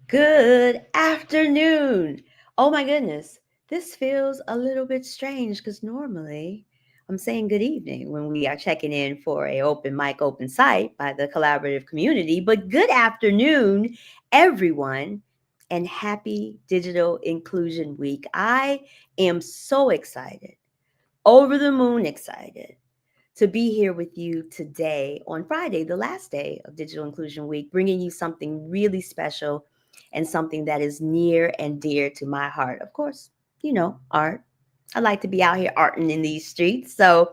Good afternoon. Oh my goodness. This feels a little bit strange because normally I'm saying good evening when we are checking in for a open mic, open site by the collaborative community. But good afternoon, everyone, and happy Digital Inclusion Week. I am so excited, over the moon excited to be here with you today on Friday, the last day of Digital Inclusion Week, bringing you something really special and something that is near and dear to my heart. Of course, art. I like to be out here arting in these streets. So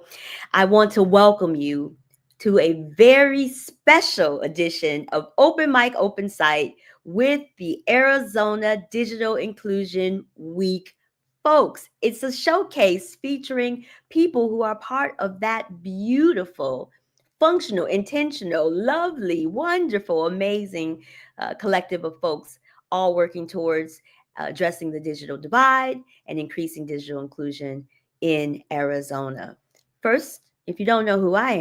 I want to welcome you to a very special edition of Open Mic, Open Site with the Arizona Digital Inclusion Week. Folks, it's a showcase featuring people who are part of that beautiful, functional, intentional, lovely, wonderful, amazing collective of folks all working towards addressing the digital divide and increasing digital inclusion in Arizona. First, if you don't know who I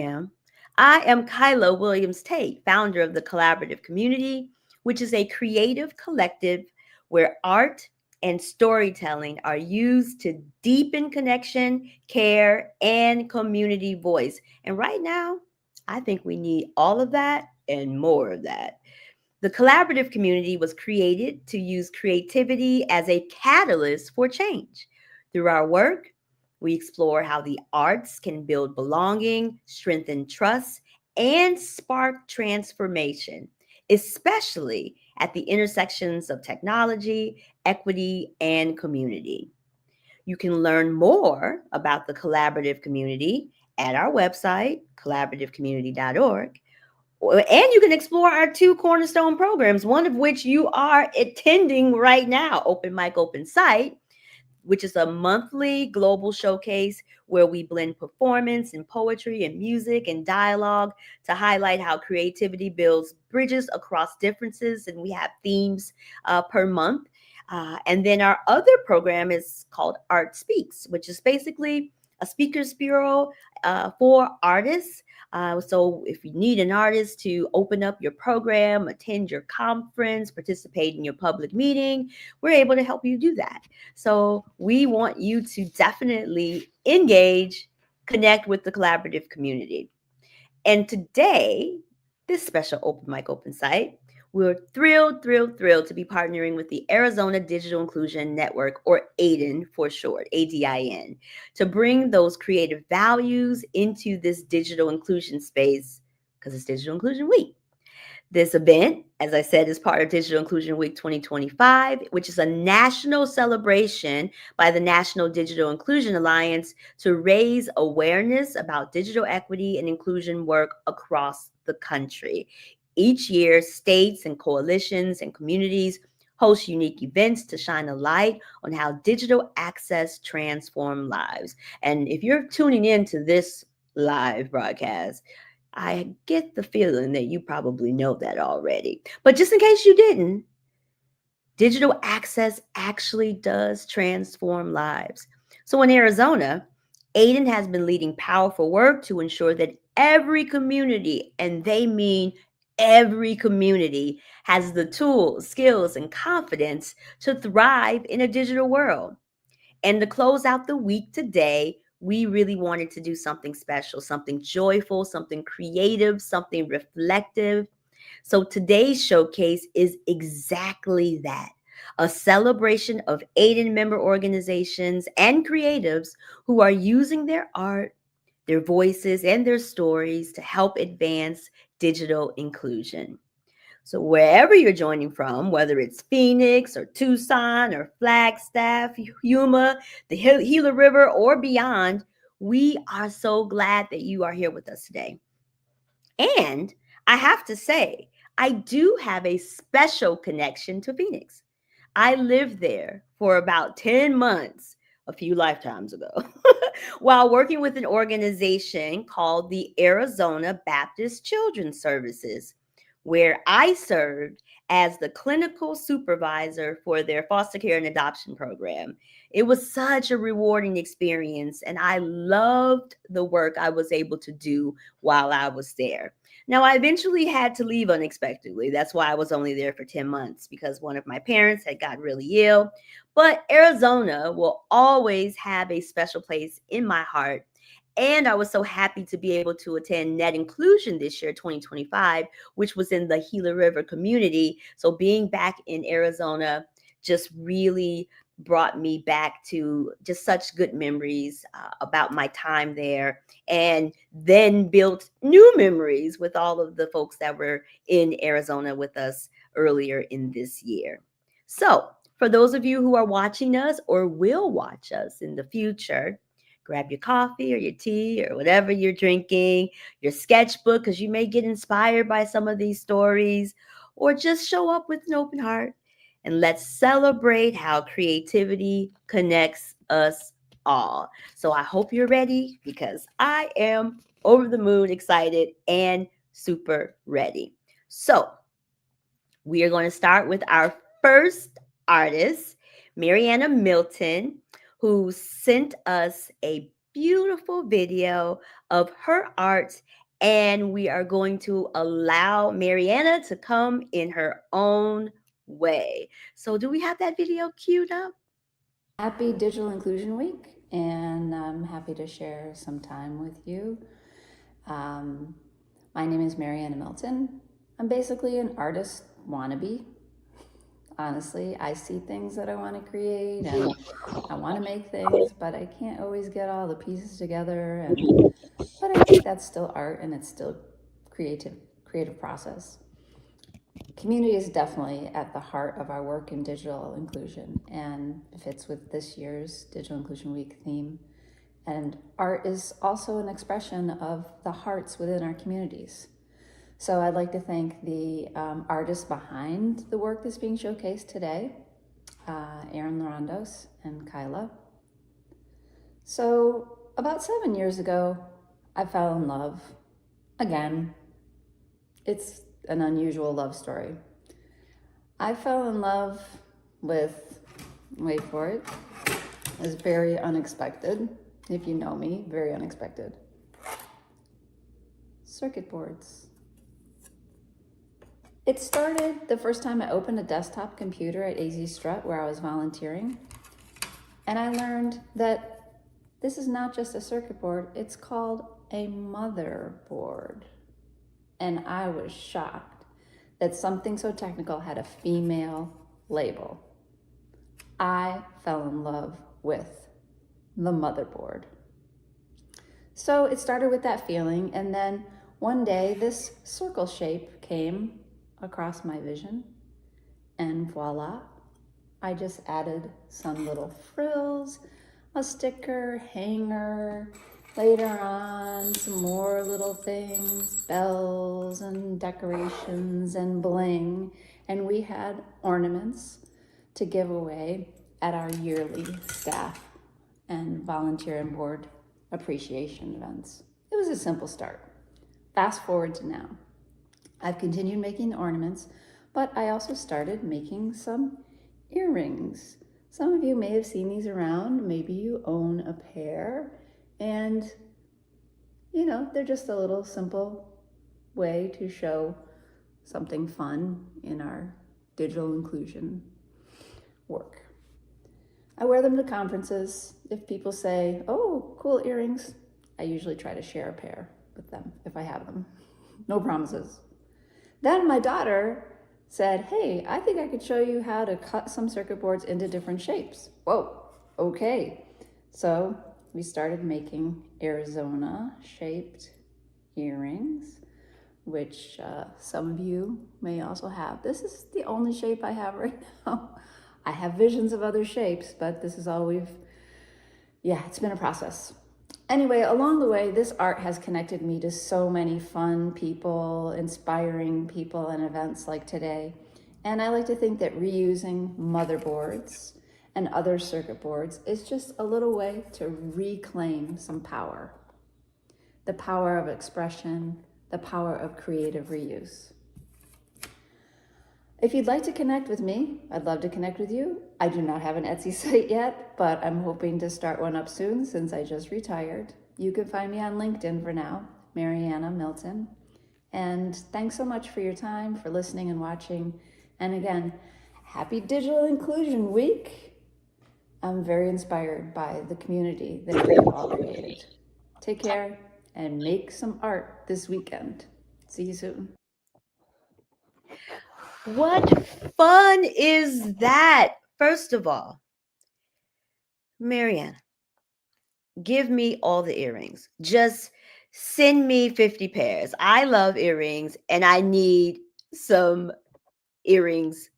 am Kyla Williams Tate, founder of the CollabARTive Community, which is a creative collective where art and storytelling are used to deepen connection, care, and community voice. And right now, I think we need all of that and more of that. The collaborative community was created to use creativity as a catalyst for change. Through our work, we explore how the arts can build belonging, strengthen trust, and spark transformation, especially at the intersections of technology, equity, and community. You can learn more about the collaborative community at our website, collaborativecommunity.org, and you can explore our two cornerstone programs, one of which you are attending right now, Open Mic, Open Site, which is a monthly global showcase where we blend performance and poetry and music and dialogue to highlight how creativity builds bridges across differences. And we have themes per month. And then our other program is called Art Speaks, which is basically a speakers bureau for artists. So if you need an artist to open up your program, attend your conference, participate in your public meeting, we're able to help you do that. So we want you to definitely engage, connect with the collaborative community. And today, this special Open Mic Open Site, we're thrilled to be partnering with the Arizona Digital Inclusion Network, or ADIN for short, ADIN, to bring those creative values into this digital inclusion space because it's Digital Inclusion Week. This event, as I said, is part of Digital Inclusion Week 2025, which is a national celebration by the National Digital Inclusion Alliance to raise awareness about digital equity and inclusion work across the country. Each year, states and coalitions and communities host unique events to shine a light on how digital access transforms lives. And if you're tuning into this live broadcast, I get the feeling that you probably know that already. But just in case you didn't, digital access actually does transform lives. So in Arizona, Aiden has been leading powerful work to ensure that every community, and they mean every community, has the tools, skills, and confidence to thrive in a digital world. And to close out the week today, we really wanted to do something special, something joyful, something creative, something reflective. So today's showcase is exactly that, a celebration of Aiden member organizations and creatives who are using their art, their voices, and their stories to help advance digital inclusion. So wherever you're joining from, whether it's Phoenix or Tucson or Flagstaff, Yuma, the Gila River, or beyond, we are so glad that you are here with us today. And I have to say, I do have a special connection to Phoenix. I lived there for about 10 months a few lifetimes ago while working with an organization called the Arizona Baptist Children's Services, where I served as the clinical supervisor for their foster care and adoption program. It was such a rewarding experience, and I loved the work I was able to do while I was there. Now, I eventually had to leave unexpectedly. That's why I was only there for 10 months because one of my parents had got really ill. But Arizona will always have a special place in my heart. And I was so happy to be able to attend Net Inclusion this year, 2025, which was in the Gila River community. So being back in Arizona just really brought me back to just such good memories about my time there, and then built new memories with all of the folks that were in Arizona with us earlier in this year. So, for those of you who are watching us or will watch us in the future, grab your coffee or your tea or whatever you're drinking, your sketchbook, because you may get inspired by some of these stories, or just show up with an open heart and let's celebrate how creativity connects us all. So I hope you're ready because I am over the moon excited and super ready. So we are going to start with our first artist, Mariana Milton, who sent us a beautiful video of her art. And we are going to allow Mariana to come in her own way. So, do we have that video queued up? Happy Digital Inclusion Week, and I'm happy to share some time with you. My name is Mariana Milton. I'm basically an artist wannabe. Honestly, I see things that I want to create and I want to make things, but I can't always get all the pieces together. But I think that's still art and it's still creative process. Community is definitely at the heart of our work in digital inclusion and fits with this year's Digital Inclusion Week theme. And art is also an expression of the hearts within our communities. So I'd like to thank the artists behind the work that's being showcased today, Aaron Larandos and Kyla. So about 7 years ago, I fell in love again. It's an unusual love story. I fell in love with, wait for it, it was very unexpected. If you know me, very unexpected. Circuit boards. It started the first time I opened a desktop computer at AZ Strut where I was volunteering. And I learned that this is not just a circuit board, it's called a motherboard. And I was shocked that something so technical had a female label. I fell in love with the motherboard. So it started with that feeling, and then one day this circle shape came across my vision, and voila, I just added some little frills, a sticker, hanger, later on some more little things, bells and decorations and bling, and we had ornaments to give away at our yearly staff and volunteer and board appreciation events. It was a simple start. Fast forward to now. I've continued making the ornaments, but I also started making some earrings. Some of you may have seen these around. Maybe you own a pair, and they're just a little simple way to show something fun in our digital inclusion work. I wear them to conferences. If people say, "Oh, cool earrings," I usually try to share a pair with them if I have them. No promises. Then my daughter said, "Hey, I think I could show you how to cut some circuit boards into different shapes." Whoa, okay. So we started making Arizona shaped earrings, which some of you may also have. This is the only shape I have right now. I have visions of other shapes, but this is all it's been a process. Anyway, along the way, this art has connected me to so many fun people, inspiring people, and events like today. And I like to think that reusing motherboards and other circuit boards is just a little way to reclaim some power. The power of expression, the power of creative reuse. If you'd like to connect with me, I'd love to connect with you. I do not have an Etsy site yet, but I'm hoping to start one up soon since I just retired. You can find me on LinkedIn for now, Mariana Milton. And thanks so much for your time, for listening and watching. And again, happy Digital Inclusion Week. I'm very inspired by the community that we have all created. Take care and make some art this weekend. See you soon. What fun is that? First of all, Marianne, give me all the earrings. Just send me 50 pairs. I love earrings and I need some earrings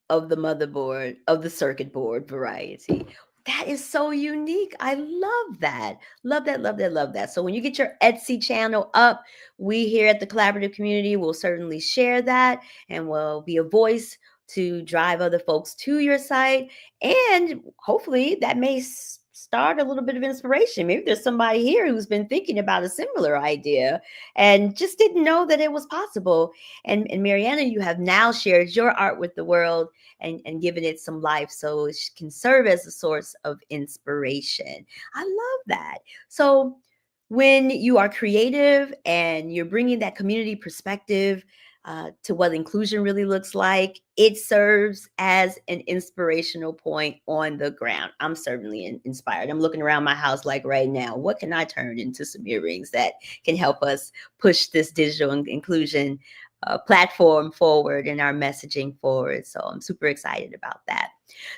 of the motherboard, of the circuit board variety. That is so unique. I love that. Love that, love that, love that. So when you get your Etsy channel up, we here at the collaborative community will certainly share that and will be a voice to drive other folks to your site. And hopefully that may start a little bit of inspiration. Maybe there's somebody here who's been thinking about a similar idea and just didn't know that it was possible. And Mariana, you have now shared your art with the world and given it some life so it can serve as a source of inspiration. I love that. So when you are creative and you're bringing that community perspective to what inclusion really looks like, it serves as an inspirational point on the ground. I'm certainly inspired. I'm looking around my house like right now, what can I turn into some earrings that can help us push this digital inclusion platform forward and our messaging forward. So I'm super excited about that.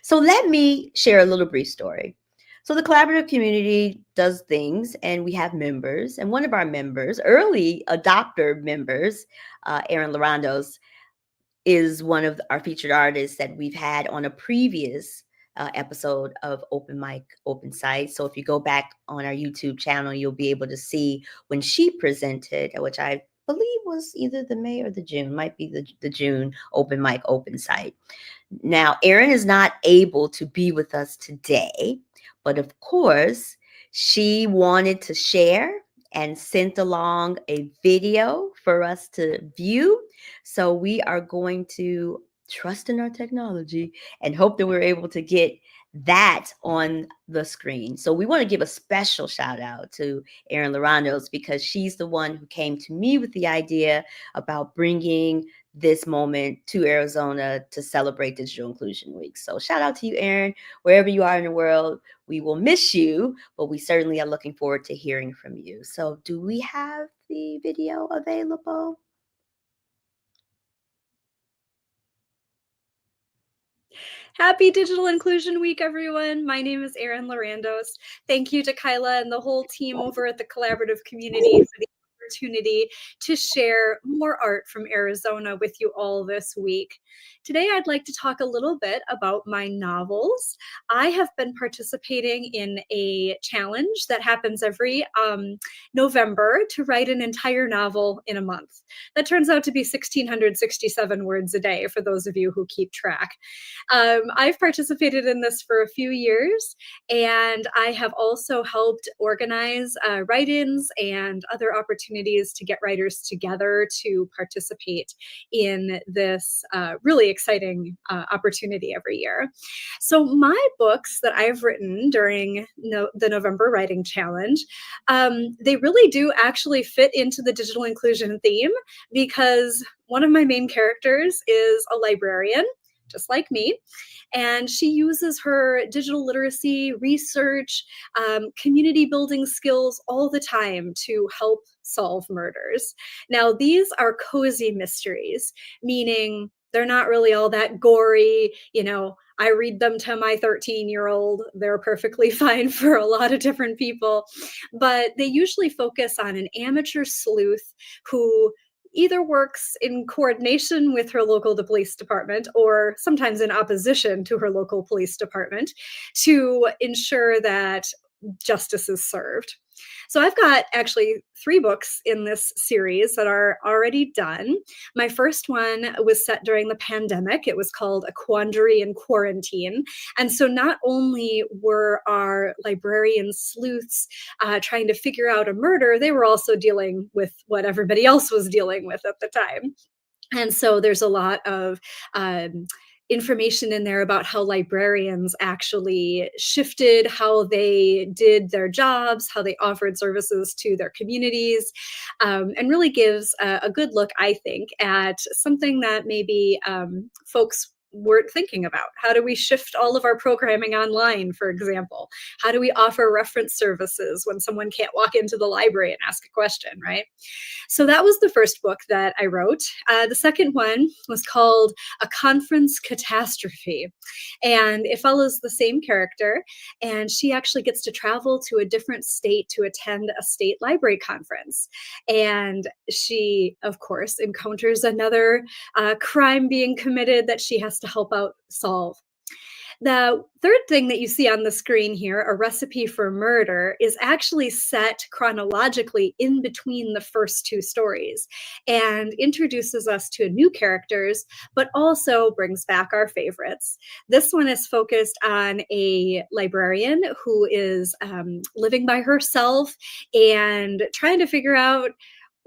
So let me share a little brief story. So the collaborative community does things and we have members, and one of our members, early adopter members, Aaron Larandos, is one of our featured artists that we've had on a previous episode of Open Mic, Open Site. So if you go back on our YouTube channel, you'll be able to see when she presented, which I believe was either the May or the June, might be the June Open Mic, Open Site. Now, Erin is not able to be with us today, but of course, she wanted to share and sent along a video for us to view. So we are going to trust in our technology and hope that we're able to get that on the screen. So we want to give a special shout out to Erin Larandos because she's the one who came to me with the idea about bringing this moment to Arizona to celebrate Digital Inclusion Week. So shout out to you, Erin, wherever you are in the world. We will miss you, but we certainly are looking forward to hearing from you. So do we have the video available? Happy Digital Inclusion Week, everyone. My name is Erin Larandos. Thank you to Kyla and the whole team over at the collaborative community for the opportunity to share more art from Arizona with you all this week. Today, I'd like to talk a little bit about my novels. I have been participating in a challenge that happens every November to write an entire novel in a month. That turns out to be 1,667 words a day for those of you who keep track. I've participated in this for a few years, and I have also helped organize write-ins and other opportunities to get writers together to participate in this really exciting opportunity every year. So my books that I've written during the November Writing Challenge, they really do actually fit into the digital inclusion theme because one of my main characters is a librarian, just like me. And she uses her digital literacy, research, community building skills all the time to help solve murders. Now, these are cozy mysteries, meaning they're not really all that gory. I read them to my 13-year-old. They're perfectly fine for a lot of different people. But they usually focus on an amateur sleuth who either works in coordination with her local police department or sometimes in opposition to her local police department to ensure that justice is served. So I've got actually 3 books in this series that are already done. My first one was set during the pandemic. It was called A Quandary in Quarantine. And so not only were our librarian sleuths trying to figure out a murder, they were also dealing with what everybody else was dealing with at the time. And so there's a lot of information in there about how librarians actually shifted how they did their jobs, how they offered services to their communities, and really gives a good look, I think, at something that maybe folks weren't thinking about. How do we shift all of our programming online, for example? How do we offer reference services when someone can't walk into the library and ask a question, right? So that was the first book that I wrote. The second one was called A Conference Catastrophe. And it follows the same character. And she actually gets to travel to a different state to attend a state library conference. And she, of course, encounters another crime being committed that she has to help out solve. The third thing that you see on the screen here, A Recipe for Murder, is actually set chronologically in between the first two stories and introduces us to new characters, but also brings back our favorites. This one is focused on a librarian who is living by herself and trying to figure out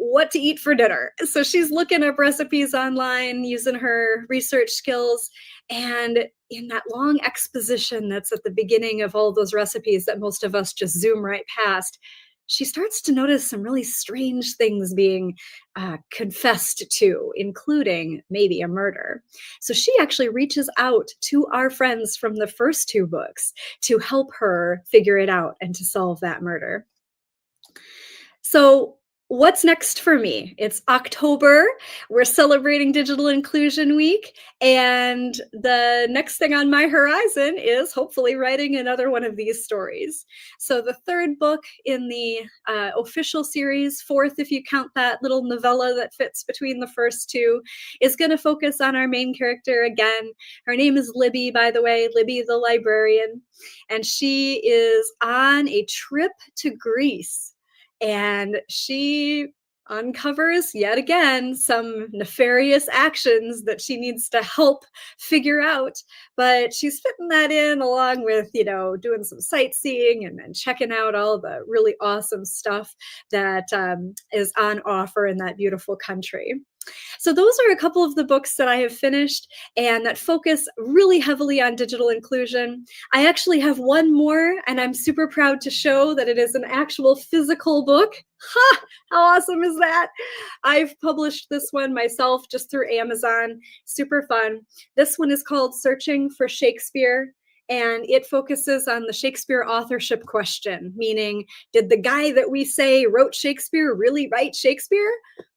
what to eat for dinner. So she's looking up recipes online using her research skills. And in that long exposition that's at the beginning of all those recipes that most of us just zoom right past, she starts to notice some really strange things being confessed to, including maybe a murder. So she actually reaches out to our friends from the first two books to help her figure it out and to solve that murder. So what's next for me? It's October. We're celebrating Digital Inclusion Week. And the next thing on my horizon is hopefully writing another one of these stories. So the third book in the official series, fourth if you count that little novella that fits between the first two, is going to focus on our main character again. Her name is Libby, by the way, Libby the librarian. And she is on a trip to Greece. And she uncovers yet again some nefarious actions that she needs to help figure out. But she's fitting that in along with, doing some sightseeing and checking out all the really awesome stuff that is on offer in that beautiful country. So those are a couple of the books that I have finished and that focus really heavily on digital inclusion. I actually have one more, and I'm super proud to show that it is an actual physical book. Ha! How awesome is that? I've published this one myself just through Amazon. Super fun. This one is called Searching for Shakespeare. And it focuses on the Shakespeare authorship question, meaning, did the guy that we say wrote Shakespeare really write Shakespeare?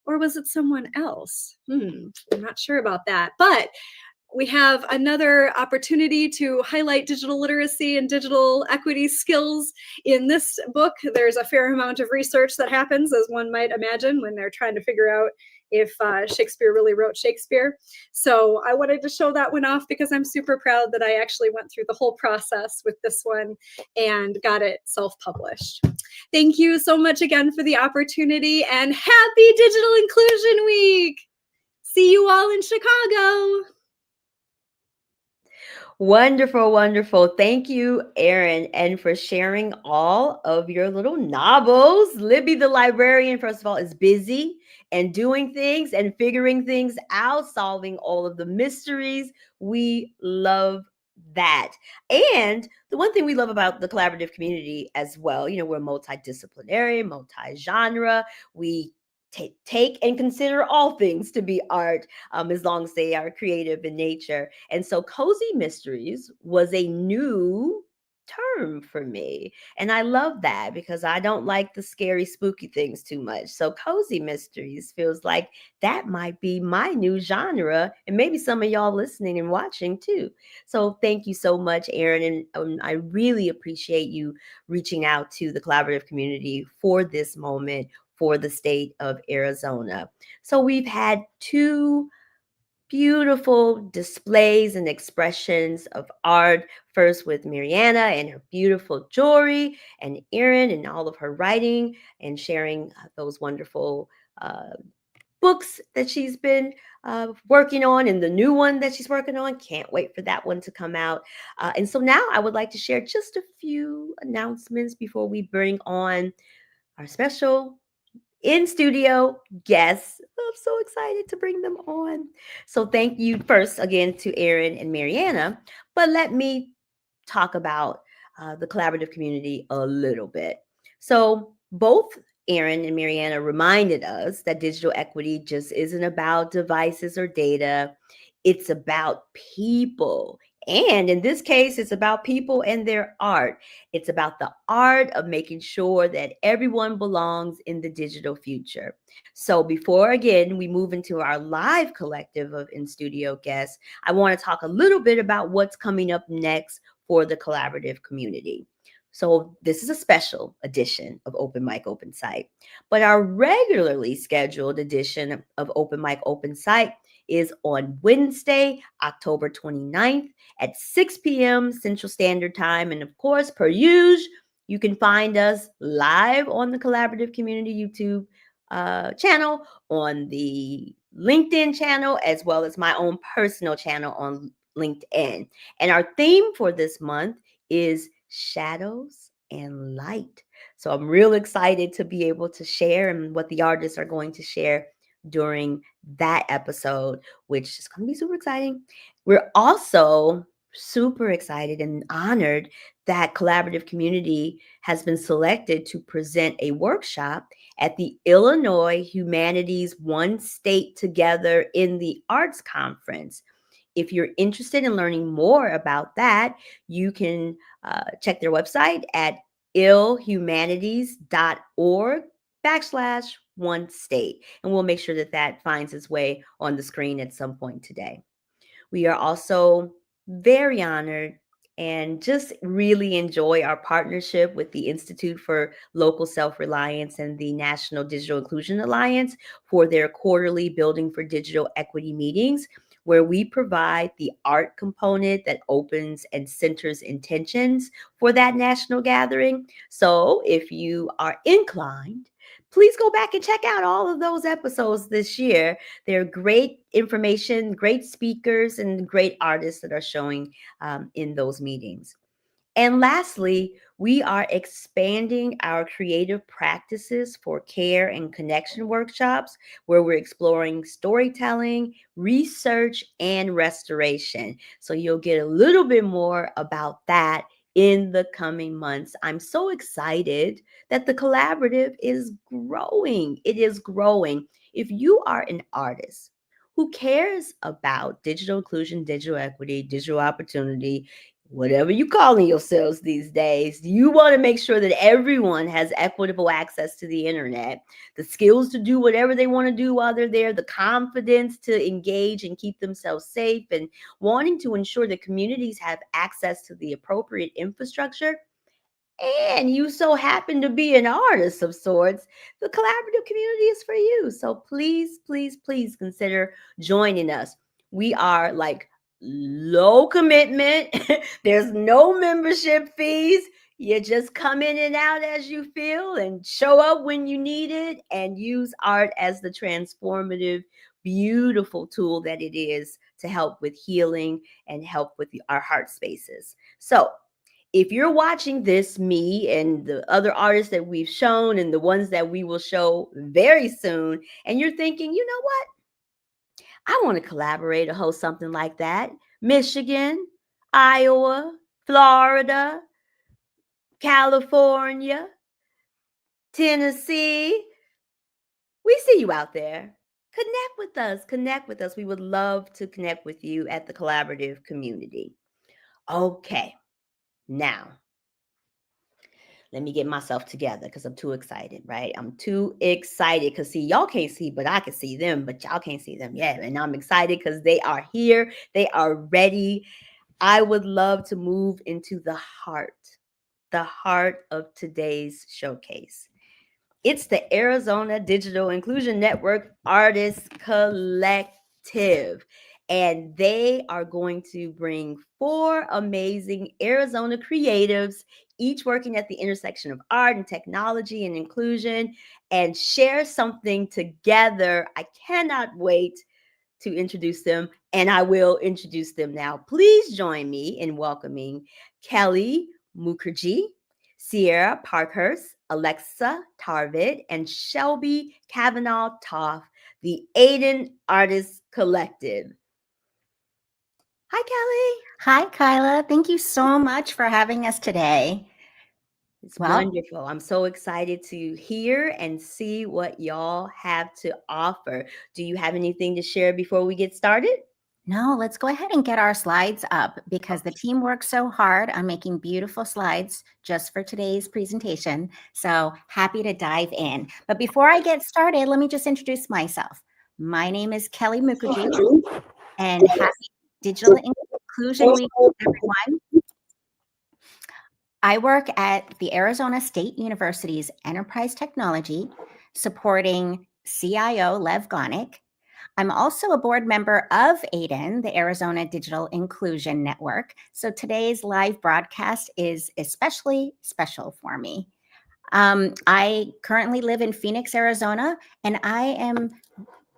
Or was it someone else? I'm not sure about that. But we have another opportunity to highlight digital literacy and digital equity skills in this book. There's a fair amount of research that happens, as one might imagine, when they're trying to figure out if Shakespeare really wrote Shakespeare. So I wanted to show that one off because I'm super proud that I actually went through the whole process with this one and got it self-published. Thank you so much again for the opportunity, and happy Digital Inclusion Week! See you all in Chicago. Wonderful, wonderful. Thank you, Erin, and for sharing all of your little novels. Libby the librarian, first of all, is busy and doing things and figuring things out, solving all of the mysteries. We love that. And the one thing we love about the collaborative community as well, we're multidisciplinary, multi-genre. We take and consider all things to be art, as long as they are creative in nature. And so cozy mysteries was a new term for me. And I love that because I don't like the scary, spooky things too much. So cozy mysteries feels like that might be my new genre, and maybe some of y'all listening and watching too. So thank you so much, Erin. And I really appreciate you reaching out to the collaborative community for this moment for the state of Arizona. So we've had two beautiful displays and expressions of art, first with Mariana and her beautiful jewelry, and Erin and all of her writing and sharing those wonderful books that she's been working on, and the new one that she's working on. Can't wait for that one to come out. And so now I would like to share just a few announcements before we bring on our special in studio guests. I'm so excited to bring them on. So thank you first again to Erin and Mariana. But let me talk about the collaborative community a little bit. So both Erin and Mariana reminded us that digital equity just isn't about devices or data. It's about people. And in this case, it's about people and their art. It's about the art of making sure that everyone belongs in the digital future. So before, again, we move into our live collective of in-studio guests, I want to talk a little bit about what's coming up next for the collaborative community. So this is a special edition of Open Mic Open Site. But our regularly scheduled edition of Open Mic Open Site is on Wednesday, October 29th at 6 p.m. Central Standard Time. And of course, per usual, you can find us live on the Collaborative Community YouTube channel, on the LinkedIn channel, as well as my own personal channel on LinkedIn. And our theme for this month is shadows and light. So I'm real excited to be able to share and what the artists are going to share during that episode, which is going to be super exciting. We're also super excited and honored that Collaborative Community has been selected to present a workshop at the Illinois Humanities One State Together in the Arts Conference. If you're interested in learning more about that, you can check their website at illhumanities.org/one state. And we'll make sure that that finds its way on the screen at some point today. We are also very honored and just really enjoy our partnership with the Institute for Local Self-Reliance and the National Digital Inclusion Alliance for their quarterly Building for Digital Equity meetings, where we provide the art component that opens and centers intentions for that national gathering. So if you are inclined, please go back and check out all of those episodes this year. They're great information, great speakers, and great artists that are showing in those meetings. And lastly, we are expanding our creative practices for care and connection workshops, where we're exploring storytelling, research, and restoration. So you'll get a little bit more about that in the coming months. I'm so excited that the collaborative is growing. It is growing. If you are an artist who cares about digital inclusion, digital equity, digital opportunity, whatever you calling yourselves these days, you want to make sure that everyone has equitable access to the internet, the skills to do whatever they want to do while they're there, the confidence to engage and keep themselves safe, and wanting to ensure that communities have access to the appropriate infrastructure, and you so happen to be an artist of sorts, the collaborative community is for you. So please, please, please consider joining us. We are like low commitment. There's no membership fees. You just come in and out as you feel and show up when you need it and use art as the transformative, beautiful tool that it is to help with healing and help with our heart spaces. So if you're watching this, me and the other artists that we've shown and the ones that we will show very soon, and you're thinking, you know what? I want to collaborate or host something like that. Michigan, Iowa, Florida, California, Tennessee. We see you out there. Connect with us. Connect with us. We would love to connect with you at the collaborative community. Okay, now let me get myself together because I'm too excited, right? I'm too excited because, see, y'all can't see, but I can see them, but y'all can't see them yet. And I'm excited because they are here. They are ready. I would love to move into the heart of today's showcase. It's the Arizona Digital Inclusion Network Artists Collective. And they are going to bring 4 amazing Arizona creatives, each working at the intersection of art and technology and inclusion, and share something together. I cannot wait to introduce them, and I will introduce them now. Please join me in welcoming Kelly Mukherjee, Sierra Parkhurst, Alexa Tarvid, and Shelby Kavanaugh Toff, the ADIN Artists Collective. Hi, Kelly. Hi, Kyla. Thank you so much for having us today. It's Well- wonderful. I'm so excited to hear and see what y'all have to offer. Do you have anything to share before we get started? No, let's go ahead and get our slides up because the team worked so hard on making beautiful slides just for today's presentation. So happy to dive in. But before I get started, let me just introduce myself. My name is Kelly Mukherjee, and happy Digital Inclusion Week, everyone. I work at the Arizona State University's Enterprise Technology, supporting CIO Lev Gonick. I'm also a board member of ADIN, the Arizona Digital Inclusion Network. So today's live broadcast is especially special for me. I currently live in Phoenix, Arizona, and I am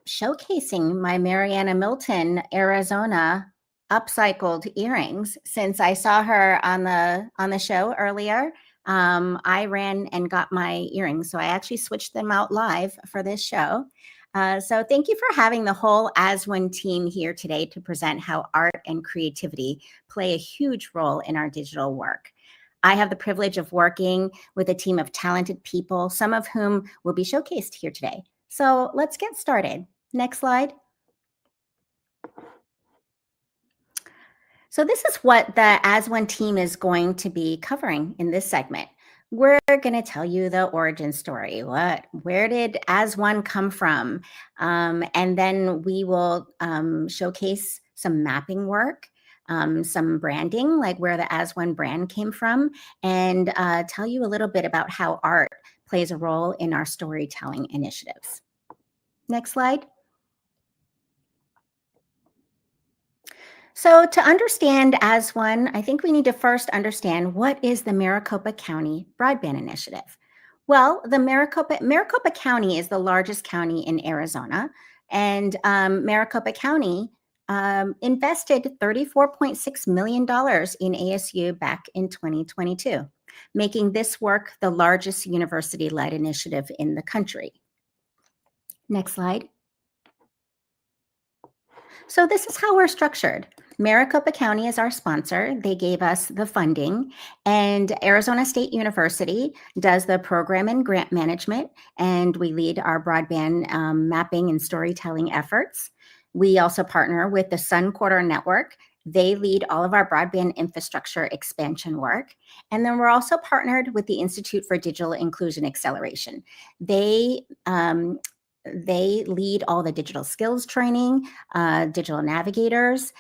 showcasing my Mariana Milton, Arizona upcycled earrings. Since I saw her on the show earlier, I ran and got my earrings. So I actually switched them out live for this show. So thank you for having the whole As One team here today to present how art and creativity play a huge role in our digital work. I have the privilege of working with a team of talented people, some of whom will be showcased here today. So let's get started. Next slide. So this is what the As One team is going to be covering in this segment. We're going to tell you the origin story. Where did As One come from? And then we will showcase some mapping work, some branding, like where the As One brand came from, and tell you a little bit about how art plays a role in our storytelling initiatives. Next slide. So to understand As One, I think we need to first understand what is the Maricopa County Broadband Initiative. Well, the Maricopa County is the largest county in Arizona, and Maricopa County invested $34.6 million in ASU back in 2022, making this work the largest university-led initiative in the country. Next slide. So this is how we're structured. Maricopa County is our sponsor. They gave us the funding, and Arizona State University does the program and grant management, and we lead our broadband mapping and storytelling efforts. We also partner with the Sun Quarter Network. They lead all of our broadband infrastructure expansion work. And then we're also partnered with the Institute for Digital Inclusion Acceleration. They lead all the digital skills training, digital navigators,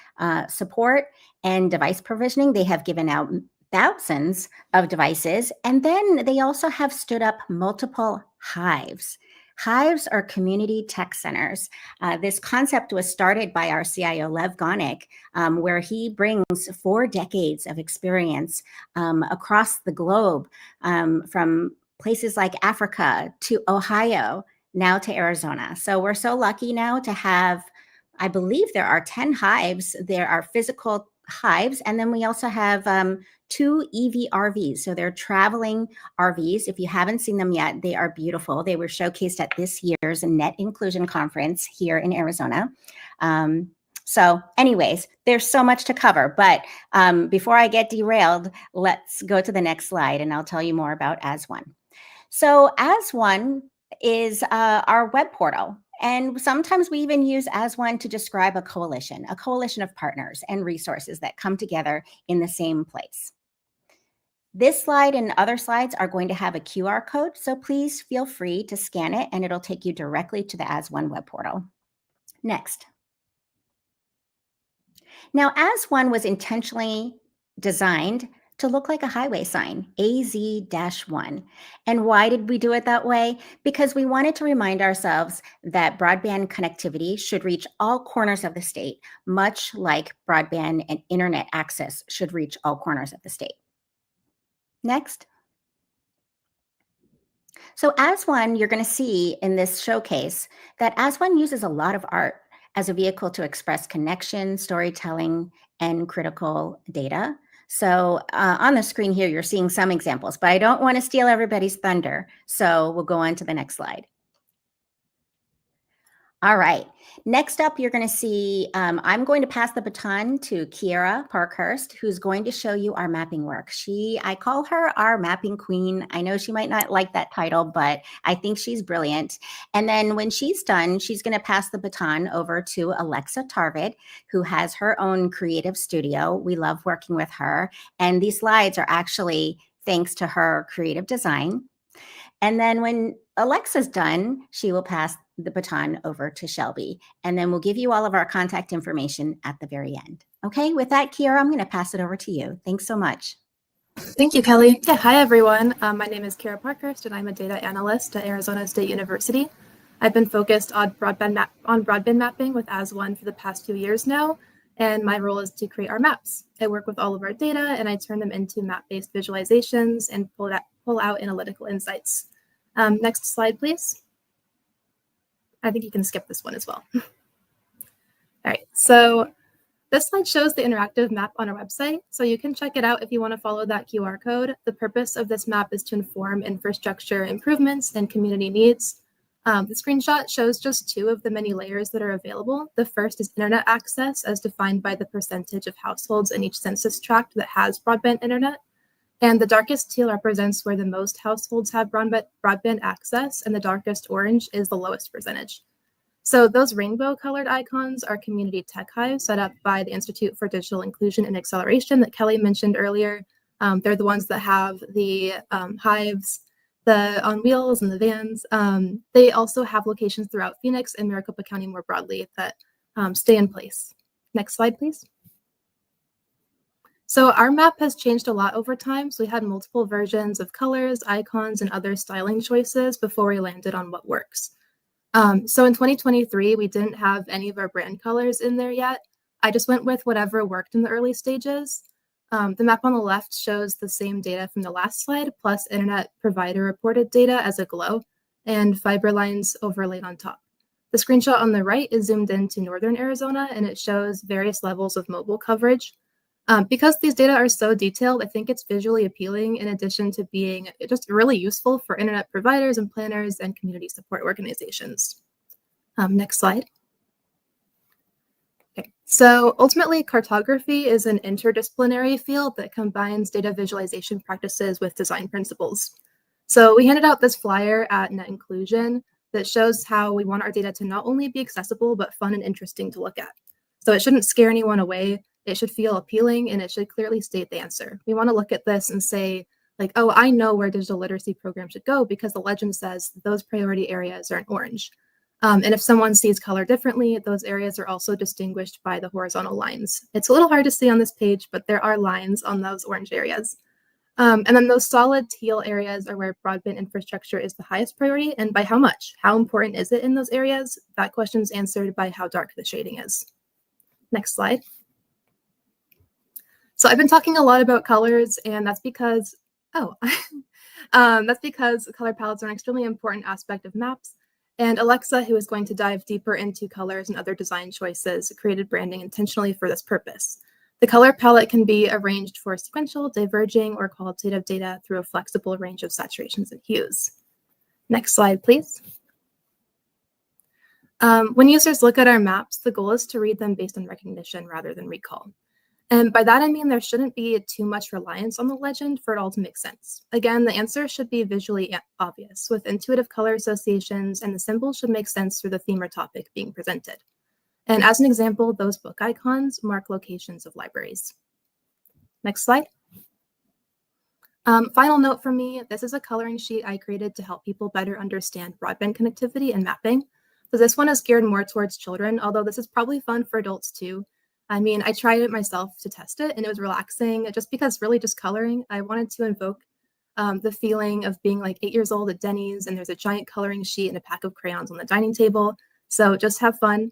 support, and device provisioning. They have given out thousands of devices. And then they also have stood up multiple hives. Hives are community tech centers. This concept was started by our CIO, Lev Gonick, where he brings 4 decades of experience across the globe, from places like Africa to Ohio, now to Arizona. So we're so lucky now to have, I believe there are 10 hives. There are physical hives. And then we also have 2 EV RVs. So they're traveling RVs. If you haven't seen them yet, they are beautiful. They were showcased at this year's Net Inclusion Conference here in Arizona. So anyways, there's so much to cover. But before I get derailed, let's go to the next slide and I'll tell you more about As One. So As One is our web portal. And sometimes we even use As One to describe a coalition of partners and resources that come together in the same place. This slide and other slides are going to have a QR code, so please feel free to scan it and it'll take you directly to the As One web portal. Next. Now, As One was intentionally designed to look like a highway sign, AZ-1. And why did we do it that way? Because we wanted to remind ourselves that broadband connectivity should reach all corners of the state, much like broadband and internet access should reach all corners of the state. Next. So As One, you're going to see in this showcase that As One uses a lot of art as a vehicle to express connection, storytelling, and critical data. So on the screen here, you're seeing some examples, but I don't want to steal everybody's thunder. So we'll go on to the next slide. All right. Next up, you're going to see, I'm going to pass the baton to Kiera Parkhurst, who's going to show you our mapping work. I call her our mapping queen. I know she might not like that title, but I think she's brilliant. And then when she's done, she's going to pass the baton over to Alexa Tarvid, who has her own creative studio. We love working with her. And these slides are actually thanks to her creative design. And then when Alexa's done, she will pass the baton over to Shelby. And then we'll give you all of our contact information at the very end. Okay, with that, Kiera, I'm going to pass it over to you. Thanks so much. Thank you, Kelly. Yeah, hi, everyone. My name is Kiera Parkhurst, and I'm a data analyst at Arizona State University. I've been focused on broadband mapping with AZ1 for the past few years now, and my role is to create our maps. I work with all of our data, and I turn them into map-based visualizations and pull out analytical insights. Next slide, please. I think you can skip this one as well. All right, so this slide shows the interactive map on our website, so you can check it out if you want to follow that QR code. The purpose of this map is to inform infrastructure improvements and community needs. The screenshot shows just 2 of the many layers that are available. The first is internet access, as defined by the percentage of households in each census tract that has broadband internet. And the darkest teal represents where the most households have broadband access, and the darkest orange is the lowest percentage. So those rainbow colored icons are community tech hives set up by the Institute for Digital Inclusion and Acceleration that Kelly mentioned earlier. They're the ones that have the hives, the on wheels and the vans. They also have locations throughout Phoenix and Maricopa County more broadly that stay in place. Next slide, please. So our map has changed a lot over time. So we had multiple versions of colors, icons, and other styling choices before we landed on what works. So in 2023, we didn't have any of our brand colors in there yet. I just went with whatever worked in the early stages. The map on the left shows the same data from the last slide, plus internet provider reported data as a glow, and fiber lines overlaid on top. The screenshot on the right is zoomed into northern Arizona, and it shows various levels of mobile coverage. Because these data are so detailed, I think it's visually appealing in addition to being just really useful for internet providers and planners and community support organizations. Next slide. Okay. So ultimately, cartography is an interdisciplinary field that combines data visualization practices with design principles. So we handed out this flyer at Net Inclusion that shows how we want our data to not only be accessible, but fun and interesting to look at. So it shouldn't scare anyone away. It should feel appealing, and it should clearly state the answer. We want to look at this and say, like, oh, I know where digital literacy programs should go because the legend says those priority areas are in orange. And if someone sees color differently, those areas are also distinguished by the horizontal lines. It's a little hard to see on this page, but there are lines on those orange areas. And then those solid teal areas are where broadband infrastructure is the highest priority, and by how much? How important is it in those areas? That question is answered by how dark the shading is. Next slide. So I've been talking a lot about colors, and that's because, that's because color palettes are an extremely important aspect of maps. And Alexa, who is going to dive deeper into colors and other design choices, created branding intentionally for this purpose. The color palette can be arranged for sequential, diverging, or qualitative data through a flexible range of saturations and hues. Next slide, please. When users look at our maps, the goal is to read them based on recognition rather than recall. And by that, I mean there shouldn't be too much reliance on the legend for it all to make sense. Again, the answer should be visually obvious with intuitive color associations, and the symbols should make sense through the theme or topic being presented. And as an example, those book icons mark locations of libraries. Next slide. Final note from me, this is a coloring sheet I created to help people better understand broadband connectivity and mapping. So this one is geared more towards children, although this is probably fun for adults too. I mean, I tried it myself to test it, and it was relaxing just because really just coloring. I wanted to invoke the feeling of being like 8 years old at Denny's, and there's a giant coloring sheet and a pack of crayons on the dining table. So just have fun.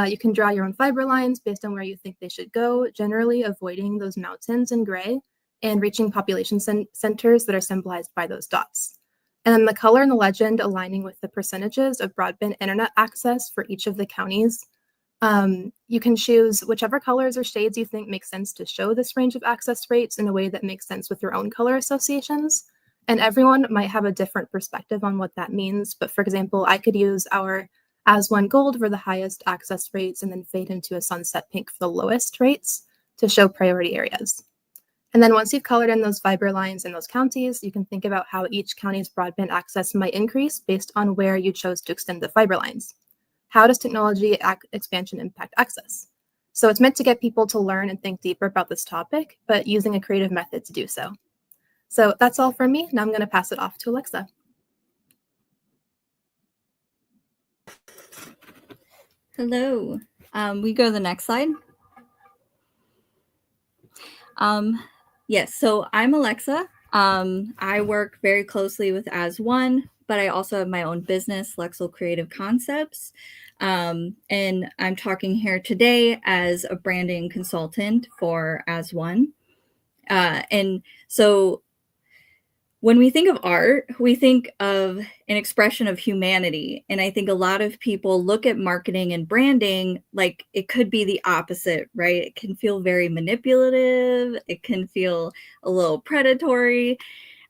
You can draw your own fiber lines based on where you think they should go, generally avoiding those mountains in gray and reaching population centers that are symbolized by those dots. And then the color and the legend aligning with the percentages of broadband internet access for each of the counties. You can choose whichever colors or shades you think make sense to show this range of access rates in a way that makes sense with your own color associations. And everyone might have a different perspective on what that means. But for example, I could use our AS1 gold for the highest access rates and then fade into a sunset pink for the lowest rates to show priority areas. And then once you've colored in those fiber lines in those counties, you can think about how each county's broadband access might increase based on where you chose to extend the fiber lines. How does technology expansion impact access? So it's meant to get people to learn and think deeper about this topic, but using a creative method to do so. So that's all from me. Now I'm going to pass it off to Alexa. Hello. We go to the next slide. Yes, so I'm Alexa. I work very closely with AS1, but I also have my own business, Lexel Creative Concepts. And I'm talking here today as a branding consultant for AS1. And so when we think of art, we think of an expression of humanity. And I think a lot of people look at marketing and branding like it could be the opposite, right? It can feel very manipulative. It can feel a little predatory.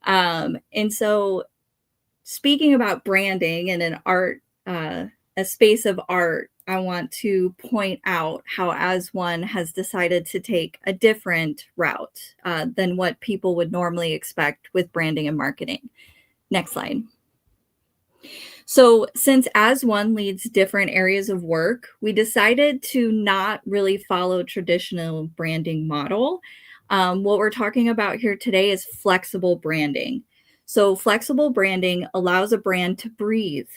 And so speaking about branding and an art, a space of art, I want to point out how AS1 has decided to take a different route than what people would normally expect with branding and marketing. Next slide. So since AS1 leads different areas of work, we decided to not really follow traditional branding model. What we're talking about here today is flexible branding. So flexible branding allows a brand to breathe.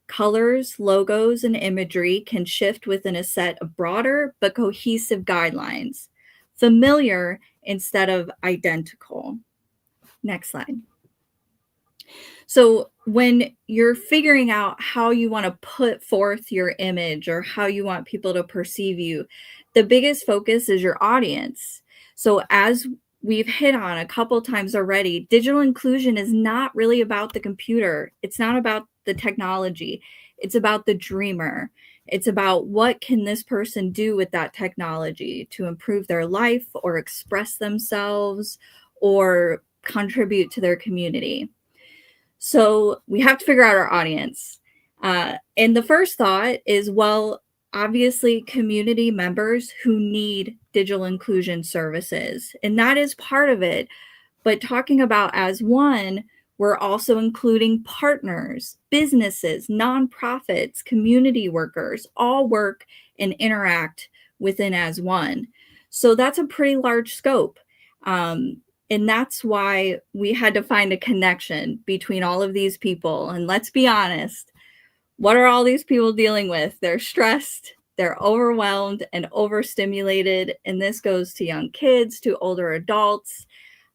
Colors, logos, and imagery can shift within a set of broader but cohesive guidelines, familiar instead of identical. Next slide. So when you're figuring out how you want to put forth your image or how you want people to perceive you, the biggest focus is your audience. So as we've hit on a couple times already, digital inclusion is not really about the computer. It's not about the technology. It's about the dreamer. It's about what can this person do with that technology to improve their life or express themselves or contribute to their community. So we have to figure out our audience. And the first thought is, well, obviously community members who need digital inclusion services. And that is part of it. But talking about AS1, we're also including partners, businesses, nonprofits, community workers, all work and interact within AS1. So that's a pretty large scope. And that's why we had to find a connection between all of these people. And let's be honest, what are all these people dealing with? They're stressed, they're overwhelmed and overstimulated. And this goes to young kids, to older adults.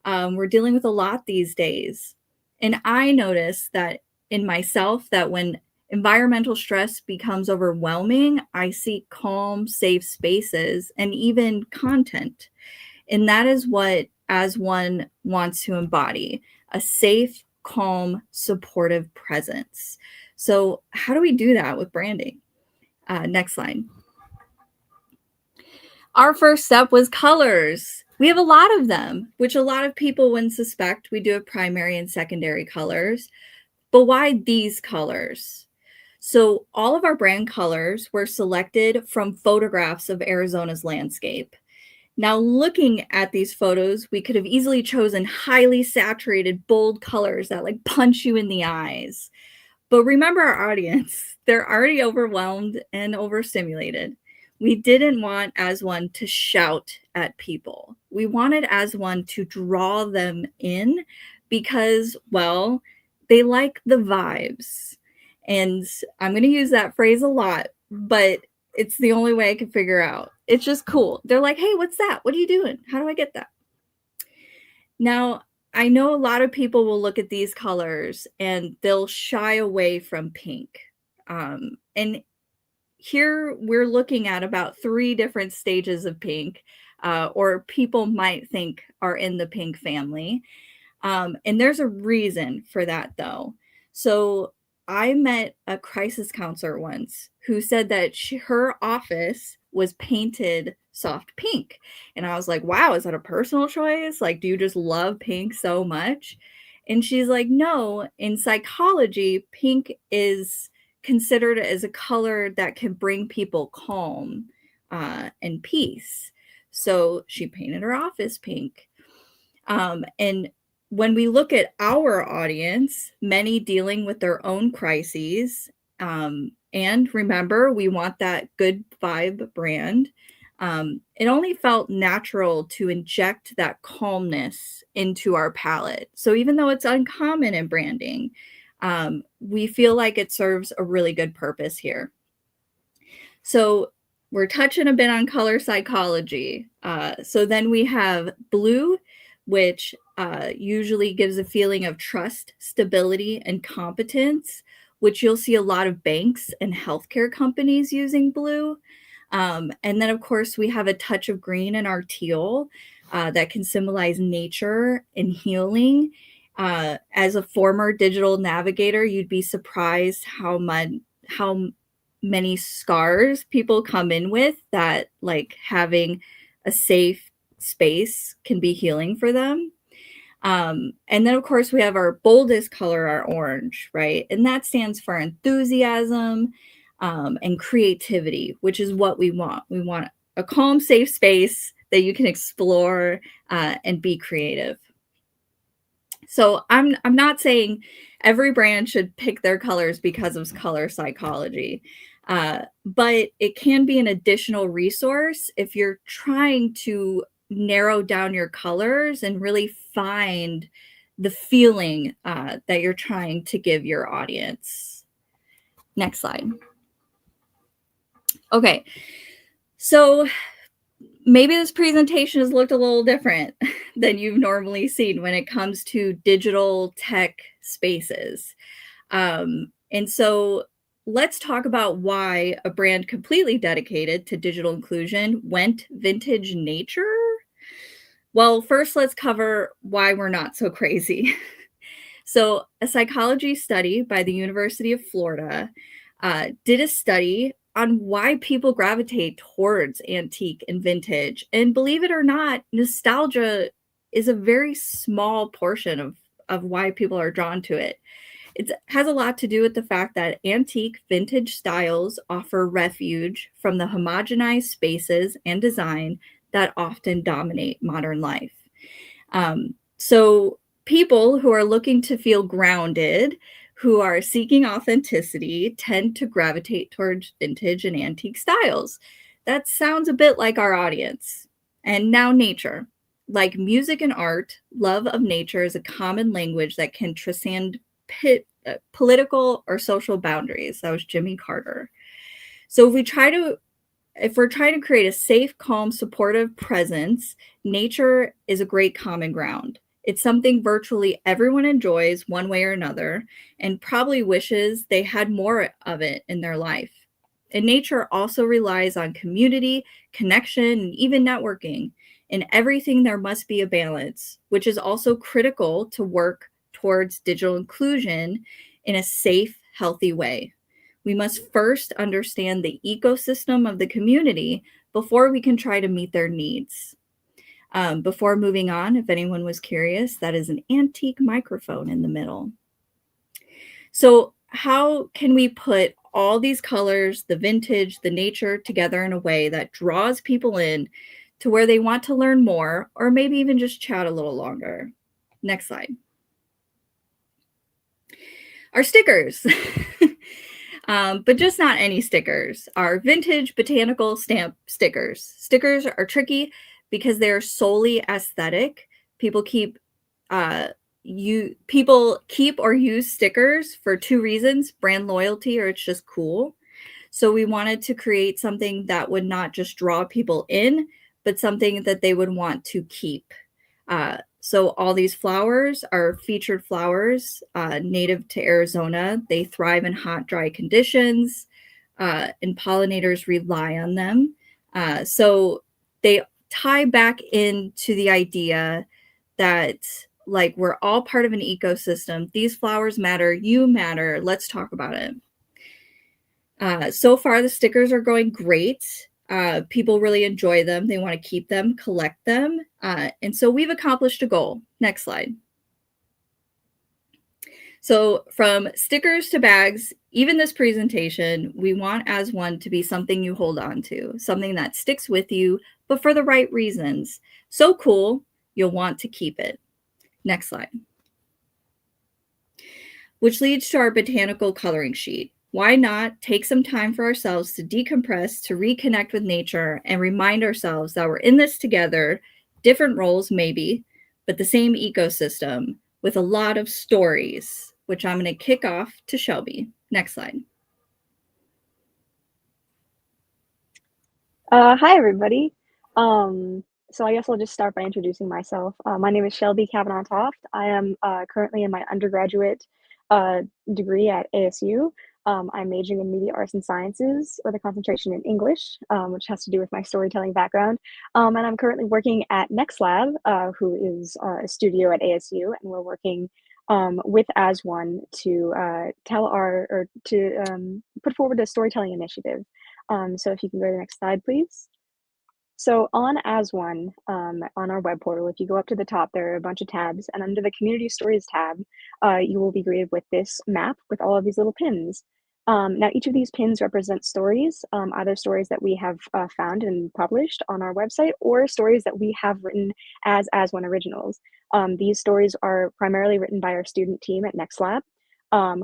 We're dealing with a lot these days. And I notice that in myself that when environmental stress becomes overwhelming, I seek calm, safe spaces and even content. And that is what AS1 wants to embody, a safe, calm, supportive presence. So how do we do that with branding? Next slide. Our first step was colors. We have a lot of them, which a lot of people wouldn't suspect. We do have primary and secondary colors. But why these colors? So all of our brand colors were selected from photographs of Arizona's landscape. Now, looking at these photos, we could have easily chosen highly saturated, bold colors that like punch you in the eyes. But remember our audience, they're already overwhelmed and overstimulated. We didn't want AS1 to shout at people. We wanted AS1 to draw them in because, well, they like the vibes. And I'm going to use that phrase a lot, but it's the only way I can figure out. It's just cool. They're like, hey, what's that? What are you doing? How do I get that? Now, I know a lot of people will look at these colors and they'll shy away from pink. And here we're looking at about 3 different stages of pink, or people might think are in the pink family. And there's a reason for that though. So I met a crisis counselor once who said that her office was painted soft pink. And I was like, wow, is that a personal choice? Like, do you just love pink so much? And she's like, no, in psychology, pink is considered as a color that can bring people calm and peace. So she painted her office pink. And when we look at our audience, many dealing with their own crises, and remember, we want that good vibe brand. It only felt natural to inject that calmness into our palette. So even though it's uncommon in branding, we feel like it serves a really good purpose here. So we're touching a bit on color psychology. So then we have blue, which usually gives a feeling of trust, stability, and competence, which you'll see a lot of banks and healthcare companies using blue. And then, of course, we have a touch of green in our teal that can symbolize nature and healing. As a former digital navigator, you'd be surprised how many scars people come in with, that like having a safe space can be healing for them. And then, of course, we have our boldest color, our orange, right? And that stands for enthusiasm and creativity, which is what we want. We want a calm, safe space that you can explore and be creative. So I'm not saying every brand should pick their colors because of color psychology, but it can be an additional resource if you're trying to narrow down your colors and really find the feeling that you're trying to give your audience. Next slide. Okay, so maybe this presentation has looked a little different than you've normally seen when it comes to digital tech spaces. And so let's talk about why a brand completely dedicated to digital inclusion went vintage nature. Well, first, let's cover why we're not so crazy. So a psychology study by the University of Florida did a study on why people gravitate towards antique and vintage. And believe it or not, nostalgia is a very small portion of why people are drawn to it. It has a lot to do with the fact that antique vintage styles offer refuge from the homogenized spaces and design that often dominate modern life. So people who are looking to feel grounded, who are seeking authenticity, tend to gravitate towards vintage and antique styles. That sounds a bit like our audience. And now nature. Like music and art, love of nature is a common language that can transcend political or social boundaries. That was Jimmy Carter. So if we're trying to create a safe, calm, supportive presence, nature is a great common ground. It's something virtually everyone enjoys one way or another, and probably wishes they had more of it in their life. And nature also relies on community, connection, and even networking. In everything, there must be a balance, which is also critical to work towards digital inclusion in a safe, healthy way. We must first understand the ecosystem of the community before we can try to meet their needs. Before moving on, if anyone was curious, that is an antique microphone in the middle. So how can we put all these colors, the vintage, the nature, together in a way that draws people in to where they want to learn more, or maybe even just chat a little longer? Next slide. Our stickers. But just not any stickers. Our vintage botanical stamp stickers. Stickers are tricky because they're solely aesthetic. People keep or use stickers for two reasons: brand loyalty, or it's just cool. So we wanted to create something that would not just draw people in, but something that they would want to keep. So all these flowers are featured flowers native to Arizona. They thrive in hot, dry conditions, and pollinators rely on them. So they tie back into the idea that like we're all part of an ecosystem. These flowers matter, you matter. Let's talk about it. So far, the stickers are going great. People really enjoy them. They want to keep them, collect them. And so we've accomplished a goal. Next slide. So from stickers to bags, even this presentation, we want As One to be something you hold on to, something that sticks with you, but for the right reasons. So cool, you'll want to keep it. Next slide. Which leads to our botanical coloring sheet. Why not take some time for ourselves to decompress, to reconnect with nature, and remind ourselves that we're in this together, different roles maybe, but the same ecosystem with a lot of stories, which I'm going to kick off to Shelby. Next slide. Hi, everybody. So I guess I'll just start by introducing myself. My name is Shelby Kavanaugh Toft. I am currently in my undergraduate degree at ASU. I'm majoring in media arts and sciences with a concentration in English, which has to do with my storytelling background. And I'm currently working at NextLab, who is a studio at ASU, and we're working with As One to put forward a storytelling initiative. So if you can go to the next slide, please. So on As One, on our web portal, if you go up to the top, there are a bunch of tabs, and under the Community Stories tab, you will be greeted with this map with all of these little pins. Now, each of these pins represent stories, either stories that we have found and published on our website, or stories that we have written as One originals. These stories are primarily written by our student team at NextLab,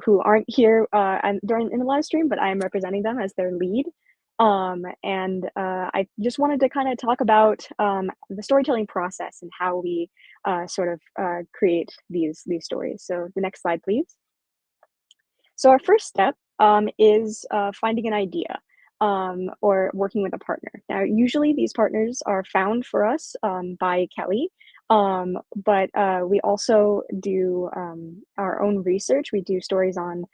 who aren't here in the live stream, but I am representing them as their lead. I just wanted to kind of talk about the storytelling process and how we create these stories. So the next slide, please. So our first step is finding an idea or working with a partner. Now, usually these partners are found for us by Kelly, but we also do our own research. We do stories on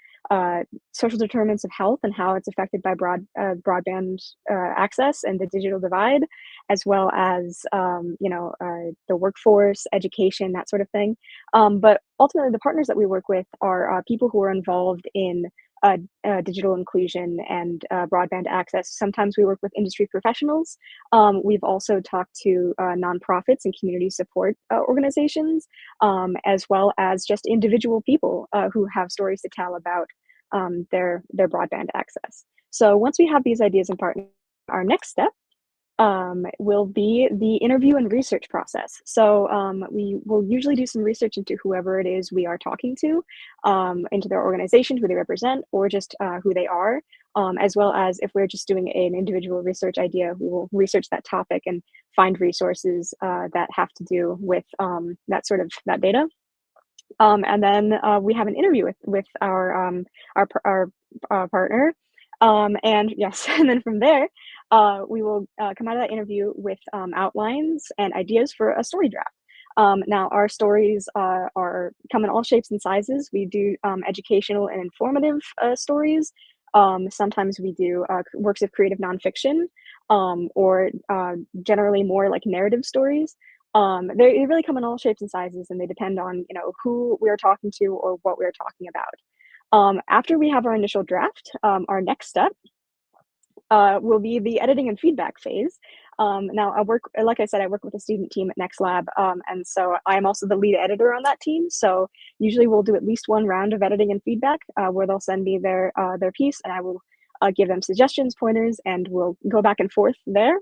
social determinants of health and how it's affected by broadband access and the digital divide, as well as the workforce, education, that sort of thing. But ultimately, the partners that we work with are people who are involved in digital inclusion and broadband access. Sometimes we work with industry professionals. We've also talked to nonprofits and community support organizations, as well as just individual people who have stories to tell about their broadband access. So once we have these ideas and partners, our next step will be the interview and research process. So we will usually do some research into whoever it is we are talking to, into their organization, who they represent, or just who they are, as well as if we're just doing an individual research idea, we will research that topic and find resources that have to do with that data. And then we have an interview with our partner. And yes, and then from there, we will come out of that interview with outlines and ideas for a story draft. Now, our stories come in all shapes and sizes. We do educational and informative stories. Sometimes we do works of creative nonfiction, or generally more like narrative stories. They really come in all shapes and sizes, and they depend on who we're talking to or what we're talking about. After we have our initial draft, our next step will be the editing and feedback phase. Now, like I said, I work with a student team at NextLab, and so I'm also the lead editor on that team. So usually we'll do at least one round of editing and feedback where they'll send me their piece, and I will give them suggestions, pointers, and we'll go back and forth there.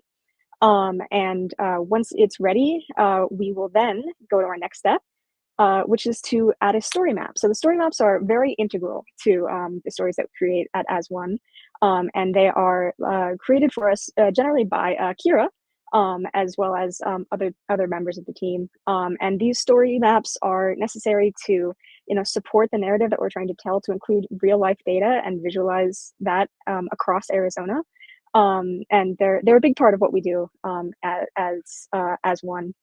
Once it's ready, we will then go to our next step, which is to add a story map. So the story maps are very integral to the stories that we create at As One, and they are created for us generally by Kira, as well as other members of the team. And these story maps are necessary to support the narrative that we're trying to tell, to include real life data and visualize that across Arizona. And they're a big part of what we do as One.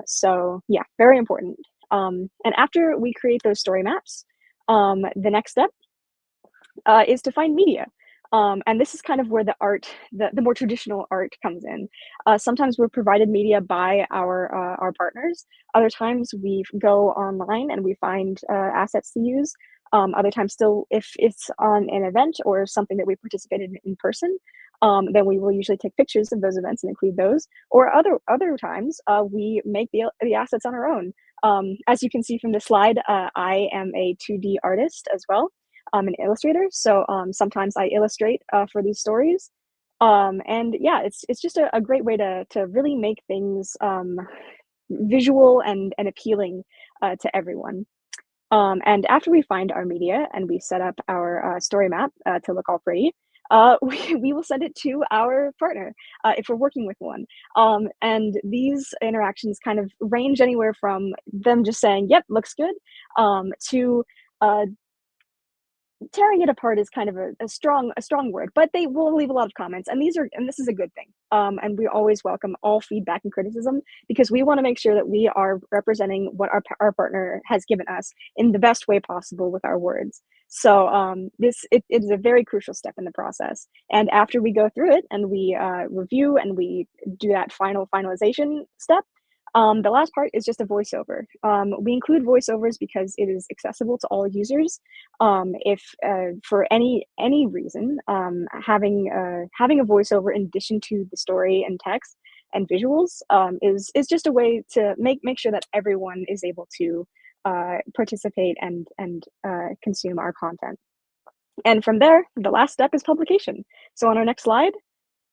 So yeah, very important. And after we create those story maps, the next step is to find media. And this is kind of where the art, the more traditional art comes in. Sometimes we're provided media by our partners. Other times we go online and we find assets to use. Other times still, if it's on an event or something that we participated in person, then we will usually take pictures of those events and include those. Or other times, we make the assets on our own. As you can see from the slide, I am a 2D artist as well. I'm an illustrator, so sometimes I illustrate for these stories. And yeah, it's just a great way to really make things visual and appealing to everyone. And after we find our media and we set up our story map to look all pretty, we will send it to our partner if we're working with one. And these interactions kind of range anywhere from them just saying, yep, looks good, to tearing it apart is kind of a strong word, but they will leave a lot of comments, and this is a good thing. And we always welcome all feedback and criticism, because we want to make sure that we are representing what our partner has given us in the best way possible with our words. So it is a very crucial step in the process. And after we go through it and we review and we do that finalization step, the last part is just a voiceover. We include voiceovers because it is accessible to all users. If for any reason, having a voiceover in addition to the story and text and visuals is just a way to make sure that everyone is able to participate and consume our content. And from there, the last step is publication. So on our next slide,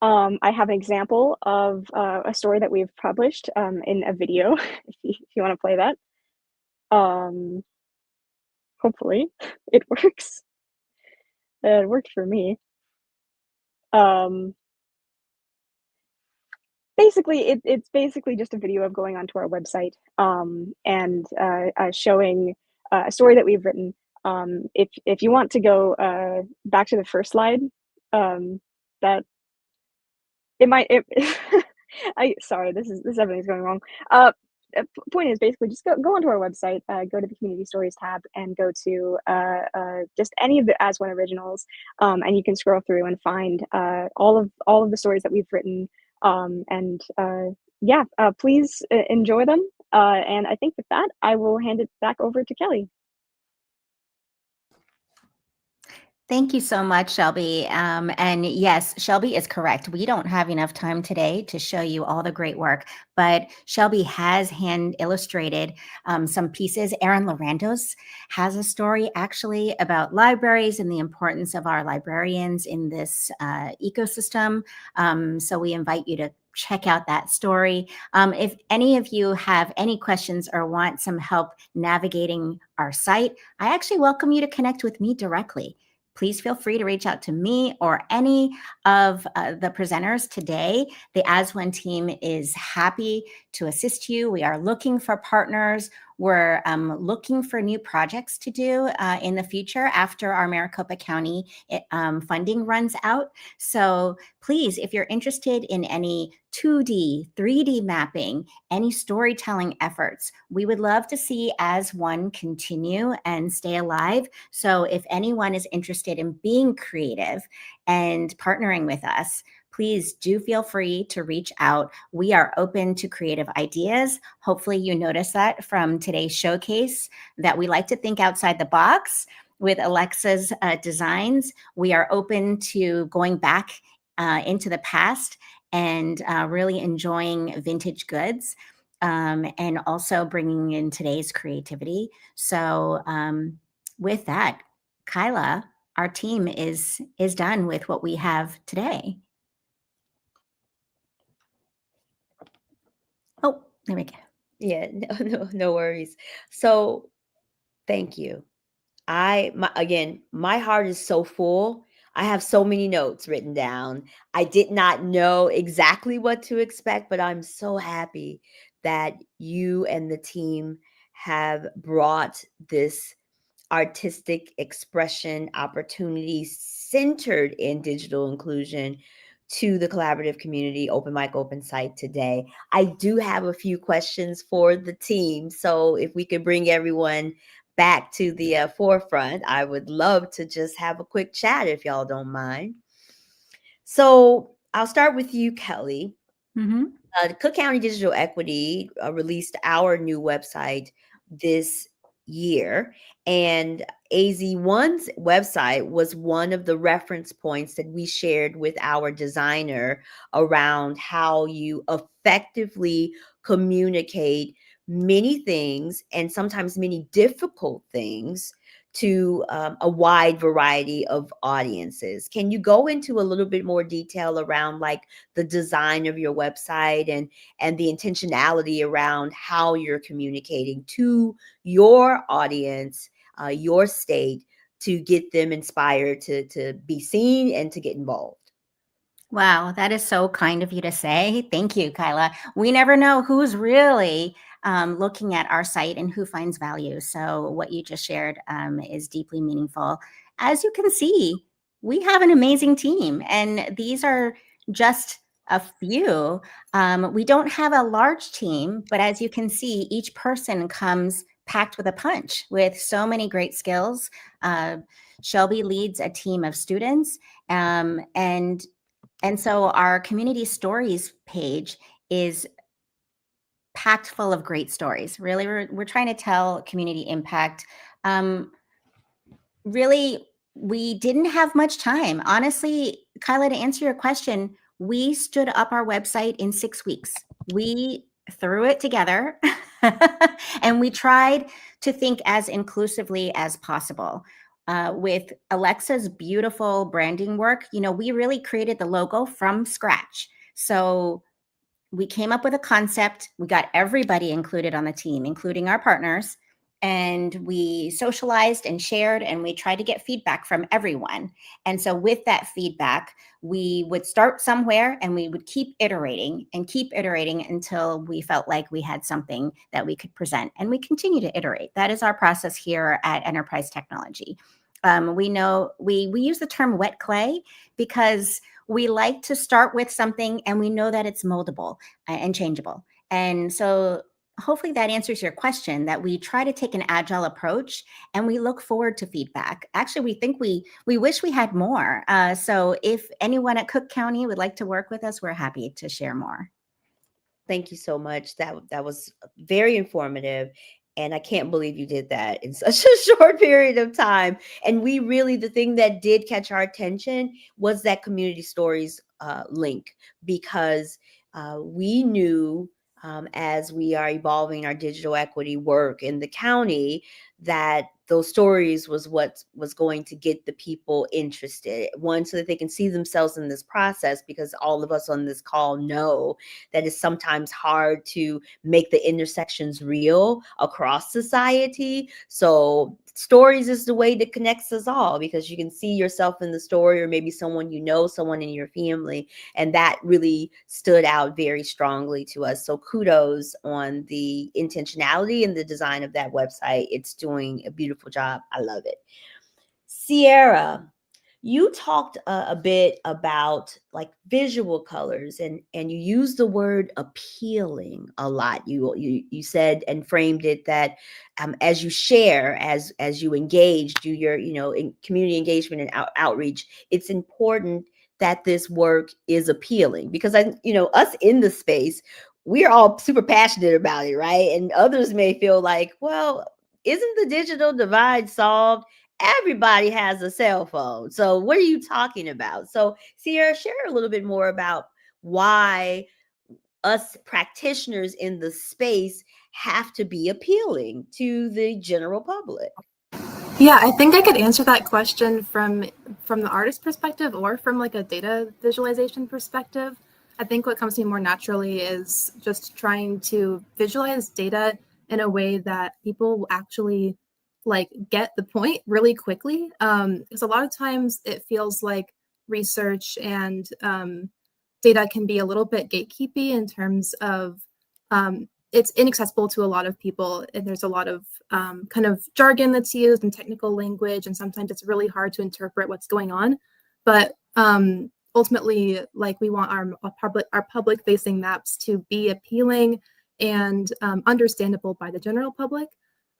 I have an example of a story that we've published in a video, if you want to play that. Hopefully it works. It worked for me. Basically, it's basically just a video of going onto our website and showing a story that we've written. If you want to go back to the first slide, that it might. Sorry, this everything's going wrong. Point is basically just go onto our website, go to the community stories tab, and go to just any of the As One originals, and you can scroll through and find all of the stories that we've written. And please enjoy them. And I think with that, I will hand it back over to Kelly. Thank you so much, Shelby. And yes, Shelby is correct. We don't have enough time today to show you all the great work, but Shelby has hand illustrated some pieces. Aaron Lorandos has a story actually about libraries and the importance of our librarians in this ecosystem. So we invite you to check out that story. If any of you have any questions or want some help navigating our site, I actually welcome you to connect with me directly. Please feel free to reach out to me or any of the presenters today. The As One team is happy to assist you. We are looking for partners. We're looking for new projects to do in the future after our Maricopa County funding runs out. So please, if you're interested in any 2D, 3D mapping, any storytelling efforts, we would love to see As One continue and stay alive. So if anyone is interested in being creative and partnering with us, please do feel free to reach out. We are open to creative ideas. Hopefully you notice that from today's showcase that we like to think outside the box with Alexa's designs. We are open to going back into the past and really enjoying vintage goods and also bringing in today's creativity. So with that, Kyla, our team is done with what we have today. Oh, there we go. Yeah, no worries. So thank you. Again, my heart is so full. I have so many notes written down. I did not know exactly what to expect, but I'm so happy that you and the team have brought this artistic expression opportunity centered in digital inclusion to the collaborative community open mic open site today. I do have a few questions for the team. So if we could bring everyone back to the forefront, I would love to just have a quick chat if y'all don't mind. So I'll start with you, Kelly. Mhm. Cook County Digital Equity released our new website this year, and AZ1's website was one of the reference points that we shared with our designer around how you effectively communicate many things and sometimes many difficult things to a wide variety of audiences. Can you go into a little bit more detail around like the design of your website and the intentionality around how you're communicating to your audience, your state, to get them inspired to be seen and to get involved? Wow, that is so kind of you to say. Thank you, Kyla. We never know who's really looking at our site and who finds value. So, what you just shared is deeply meaningful. As you can see, we have an amazing team, and these are just a few. We don't have a large team, but as you can see, each person comes packed with a punch with so many great skills. Shelby leads a team of students, and so our community stories page is packed full of great stories. Really, we're trying to tell community impact. Really, we didn't have much time. Honestly, Kyla, to answer your question, we stood up our website in 6 weeks. We threw it together and we tried to think as inclusively as possible. With Alexa's beautiful branding work, we really created the logo from scratch. So we came up with a concept. We got everybody included on the team, including our partners, and we socialized and shared, and we tried to get feedback from everyone. And so with that feedback, we would start somewhere and we would keep iterating until we felt like we had something that we could present. And we continue to iterate. That is our process here at Enterprise Technology. We know we use the term wet clay because we like to start with something and we know that it's moldable and changeable. And so hopefully that answers your question, that we try to take an agile approach and we look forward to feedback. Actually, we think we wish we had more. So if anyone at Cook County would like to work with us, we're happy to share more. Thank you so much. That was very informative. And I can't believe you did that in such a short period of time. And we really, the thing that did catch our attention was that community stories link, because we knew as we are evolving our digital equity work in the county that those stories was what was going to get the people interested. One, so that they can see themselves in this process, because all of us on this call know that it's sometimes hard to make the intersections real across society. So stories is the way that connects us all, because you can see yourself in the story, or maybe someone you know, someone in your family. And that really stood out very strongly to us. So kudos on the intentionality and the design of that website. It's doing a beautiful job. I love it. Sierra, you talked a bit about like visual colors, and you used the word appealing a lot. You said and framed it that as you share, as you engage, do your in community engagement and outreach, it's important that this work is appealing, because us in the space, we're all super passionate about it, right? And others may feel like, well, isn't the digital divide solved? Everybody has a cell phone. So what are you talking about? So Sierra, share a little bit more about why us practitioners in the space have to be appealing to the general public. Yeah, I think I could answer that question from the artist perspective or from like a data visualization perspective. I think what comes to me more naturally is just trying to visualize data in a way that people will actually like get the point really quickly. Because a lot of times it feels like research and data can be a little bit gatekeepy in terms of it's inaccessible to a lot of people, and there's a lot of kind of jargon that's used and technical language, and sometimes it's really hard to interpret what's going on. But ultimately, like, we want our public facing maps to be appealing and understandable by the general public.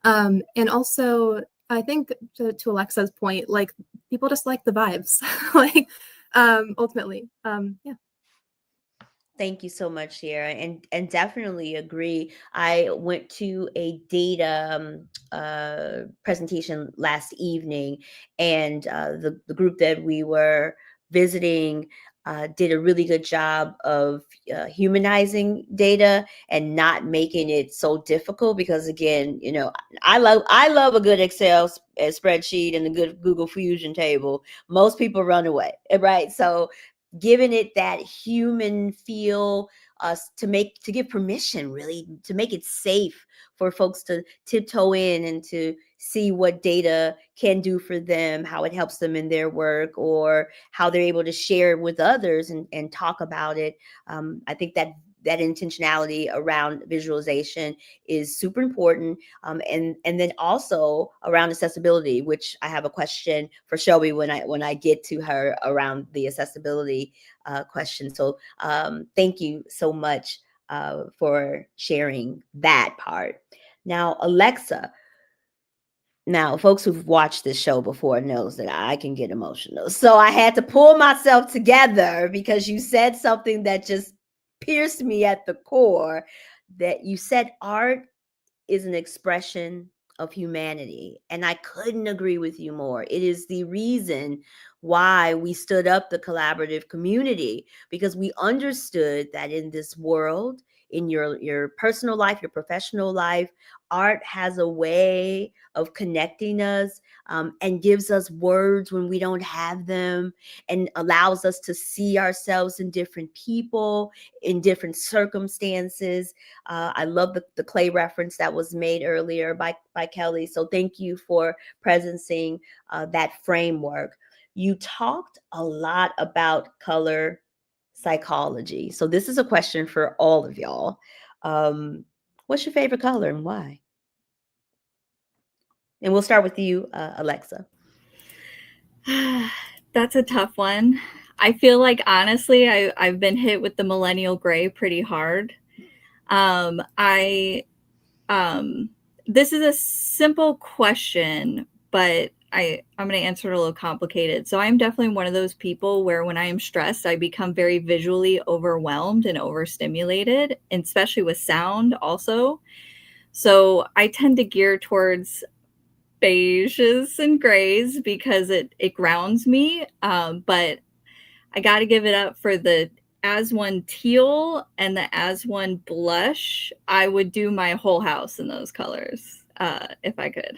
And also, I think to Alexa's point, like, people just like the vibes. Like, ultimately. Yeah. Thank you so much, Sierra, and definitely agree. I went to a data presentation last evening, and the group that we were visiting did a really good job of humanizing data and not making it so difficult. Because again, I love a good Excel spreadsheet and a good Google Fusion table. Most people run away, right? So giving it that human feel, to give permission, really, to make it safe for folks to tiptoe in and to see what data can do for them, how it helps them in their work, or how they're able to share it with others and talk about it. I think that intentionality around visualization is super important. And then also around accessibility, which I have a question for Shelby when I get to her around the accessibility question. So thank you so much for sharing that part. Now, Alexa. Now, folks who've watched this show before knows that I can get emotional. So I had to pull myself together because you said something that just pierced me at the core, that you said art is an expression of humanity. And I couldn't agree with you more. It is the reason why we stood up the collaborative community, because we understood that in this world, in your personal life, your professional life, art has a way of connecting us, and gives us words when we don't have them, and allows us to see ourselves in different people, in different circumstances. I love the clay reference that was made earlier by Kelly. So thank you for presencing that framework. You talked a lot about color psychology. So this is a question for all of y'all. What's your favorite color and why? And we'll start with you, Alexa. That's a tough one. I feel like, honestly, I've been hit with the millennial gray pretty hard. This is a simple question, but I'm going to answer it a little complicated. So I'm definitely one of those people where when I am stressed, I become very visually overwhelmed and overstimulated, and especially with sound also. So I tend to gear towards beiges and grays because it grounds me. But I got to give it up for the As One teal and the As One blush. I would do my whole house in those colors if I could.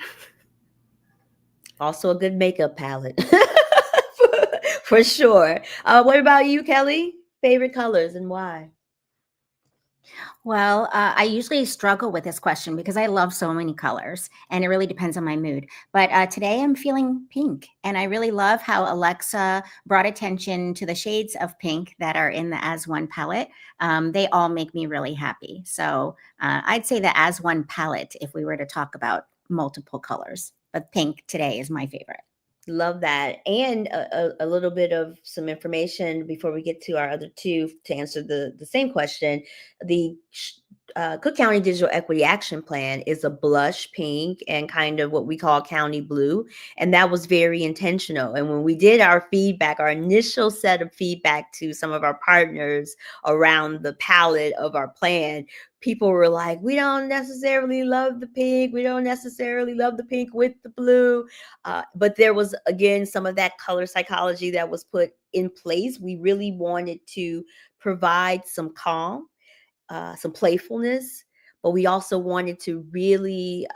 Also a good makeup palette. For sure. What about you, Kelly? Favorite colors and why? Well, I usually struggle with this question because I love so many colors and it really depends on my mood. But today I'm feeling pink, and I really love how Alexa brought attention to the shades of pink that are in the As One palette. They all make me really happy. So I'd say the As One palette if we were to talk about multiple colors, but pink today is my favorite. Love that. And a little bit of some information before we get to our other two to answer the same question. The Cook County Digital Equity Action Plan is a blush pink and kind of what we call county blue. And that was very intentional. And when we did our feedback, our initial set of feedback to some of our partners around the palette of our plan, people were like, we don't necessarily love the pink. We don't necessarily love the pink with the blue. But there was, again, some of that color psychology that was put in place. We really wanted to provide some calm, some playfulness, but we also wanted to really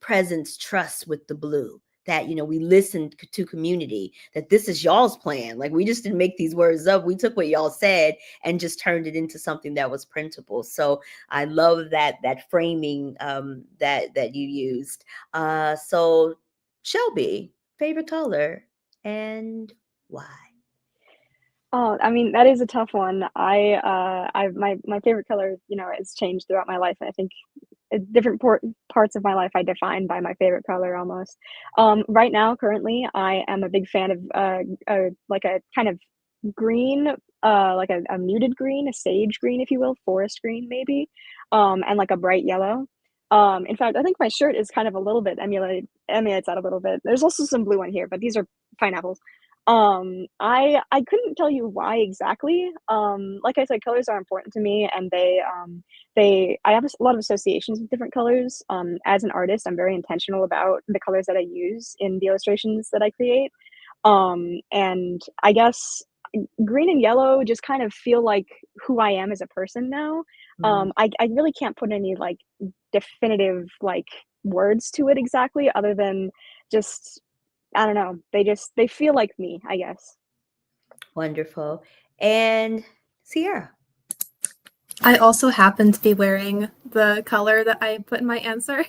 presence trust with the blue, that, we listened to community, that this is y'all's plan. Like, we just didn't make these words up. We took what y'all said and just turned it into something that was printable. So I love that framing that you used. So Shelby, favorite color and why? Oh, I mean, that is a tough one. My favorite color, has changed throughout my life. And I think different parts of my life I define by my favorite color almost. Right now, currently, I am a big fan of like a kind of green, like a muted green, a sage green, if you will, forest green maybe, and like a bright yellow. In fact, I think my shirt is kind of a little bit emulates that a little bit. There's also some blue on here, but these are pineapples. I couldn't tell you why exactly. Like I said, colors are important to me, and I have a lot of associations with different colors. As an artist, I'm very intentional about the colors that I use in the illustrations that I create. And I guess green and yellow just kind of feel like who I am as a person now. Mhm. I really can't put any like definitive like words to it exactly, other than just I don't know. They feel like me, I guess. Wonderful. And Sierra. I also happen to be wearing the color that I put in my answer,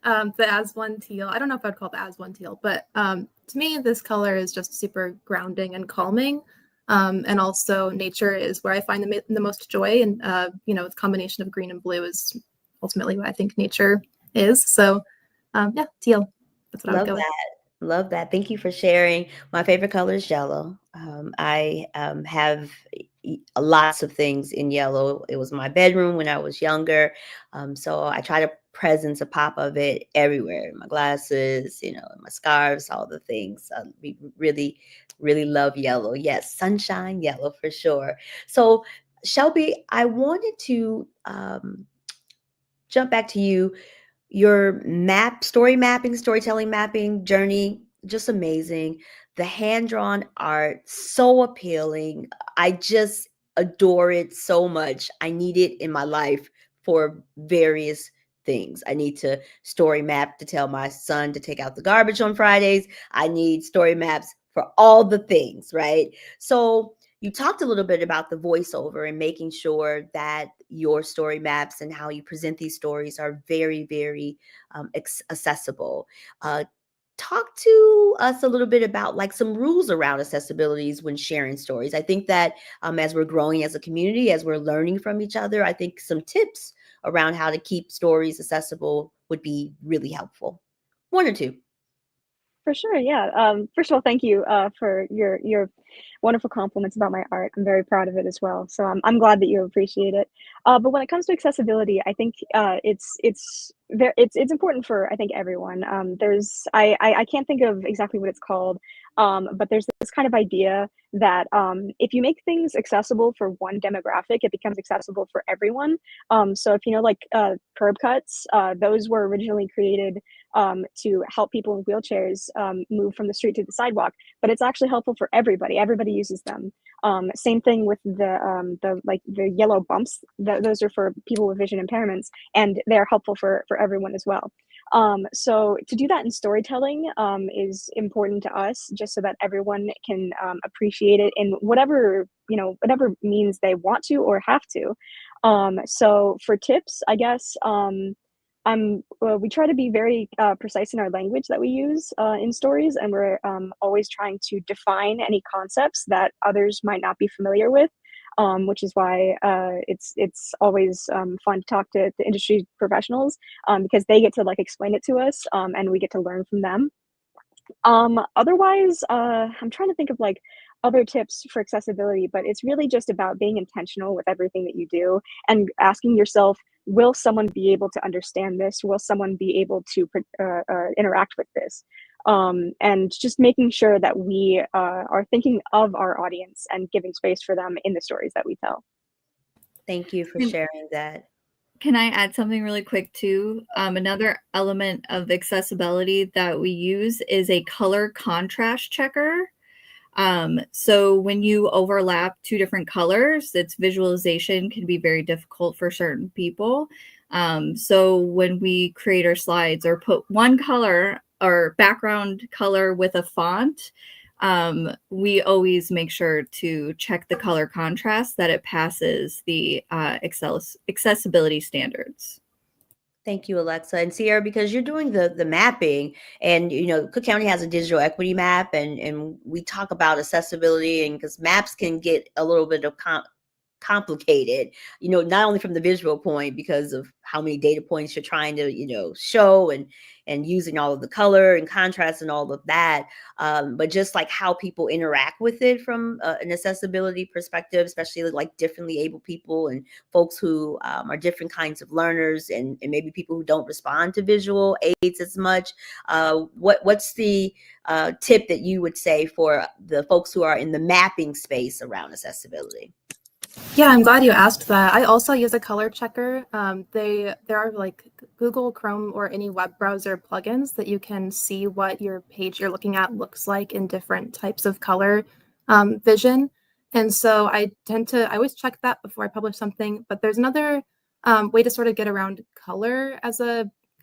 the as one teal. I don't know if I'd call it as one teal, but to me, this color is just super grounding and calming. And also, nature is where I find the most joy. And, the combination of green and blue is ultimately what I think nature is. So, yeah, teal. That's what I would Love go with. that. Love that. Thank you for sharing. My favorite color is yellow. I have lots of things in yellow. It was my bedroom when I was younger. So I try to presence a pop of it everywhere. My glasses, my scarves, all the things. We really, really love yellow. Yes, sunshine yellow for sure. So Shelby, I wanted to jump back to you. Your storytelling mapping journey, just amazing. The hand-drawn art, so appealing. I just adore it so much. I need it in my life for various things. I need to story map to tell my son to take out the garbage on Fridays. I need story maps for all the things, right? So you talked a little bit about the voiceover and making sure that your story maps and how you present these stories are very, very accessible. Talk to us a little bit about like some rules around accessibilities when sharing stories. I think that as we're growing as a community, as we're learning from each other, I think some tips around how to keep stories accessible would be really helpful. One or two. For sure, yeah. First of all, thank you for your wonderful compliments about my art. I'm very proud of it as well. So I'm glad that you appreciate it. But when it comes to accessibility, I think it's important for I think everyone. I can't think of exactly what it's called, but there's this kind of idea that if you make things accessible for one demographic, it becomes accessible for everyone. So if you know like curb cuts, those were originally created to help people in wheelchairs move from the street to the sidewalk, but it's actually helpful for everybody. Everybody uses them. Same thing with the yellow bumps. Those are for people with vision impairments, and they're helpful for everyone as well. So to do that in storytelling is important to us, just so that everyone can appreciate it in whatever whatever means they want to or have to. So for tips, I guess. We try to be very precise in our language that we use in stories, and we're always trying to define any concepts that others might not be familiar with, which is why it's always fun to talk to industry professionals because they get to like explain it to us, and we get to learn from them. Otherwise, I'm trying to think of like other tips for accessibility, but it's really just about being intentional with everything that you do and asking yourself, will someone be able to understand this? Will someone be able to interact with this? And just making sure that we are thinking of our audience and giving space for them in the stories that we tell. Thank you for sharing that. Can I add something really quick too? Another element of accessibility that we use is a color contrast checker. So when you overlap two different colors, its visualization can be very difficult for certain people. So when we create our slides or put one color or background color with a font, we always make sure to check the color contrast that it passes the accessibility standards. Thank you, Alexa. And Sierra, because you're doing the mapping, and Cook County has a digital equity map, and we talk about accessibility, and because maps can get a little bit of complicated, not only from the visual point because of how many data points you're trying to, show and using all of the color and contrast and all of that, but just like how people interact with it from an accessibility perspective, especially like differently able people and folks who are different kinds of learners and maybe people who don't respond to visual aids as much. What's the tip that you would say for the folks who are in the mapping space around accessibility? Yeah, I'm glad you asked that. I also use a color checker. There are like Google Chrome or any web browser plugins that you can see what your page you're looking at looks like in different types of color vision. And so I always check that before I publish something. But there's another way to sort of get around color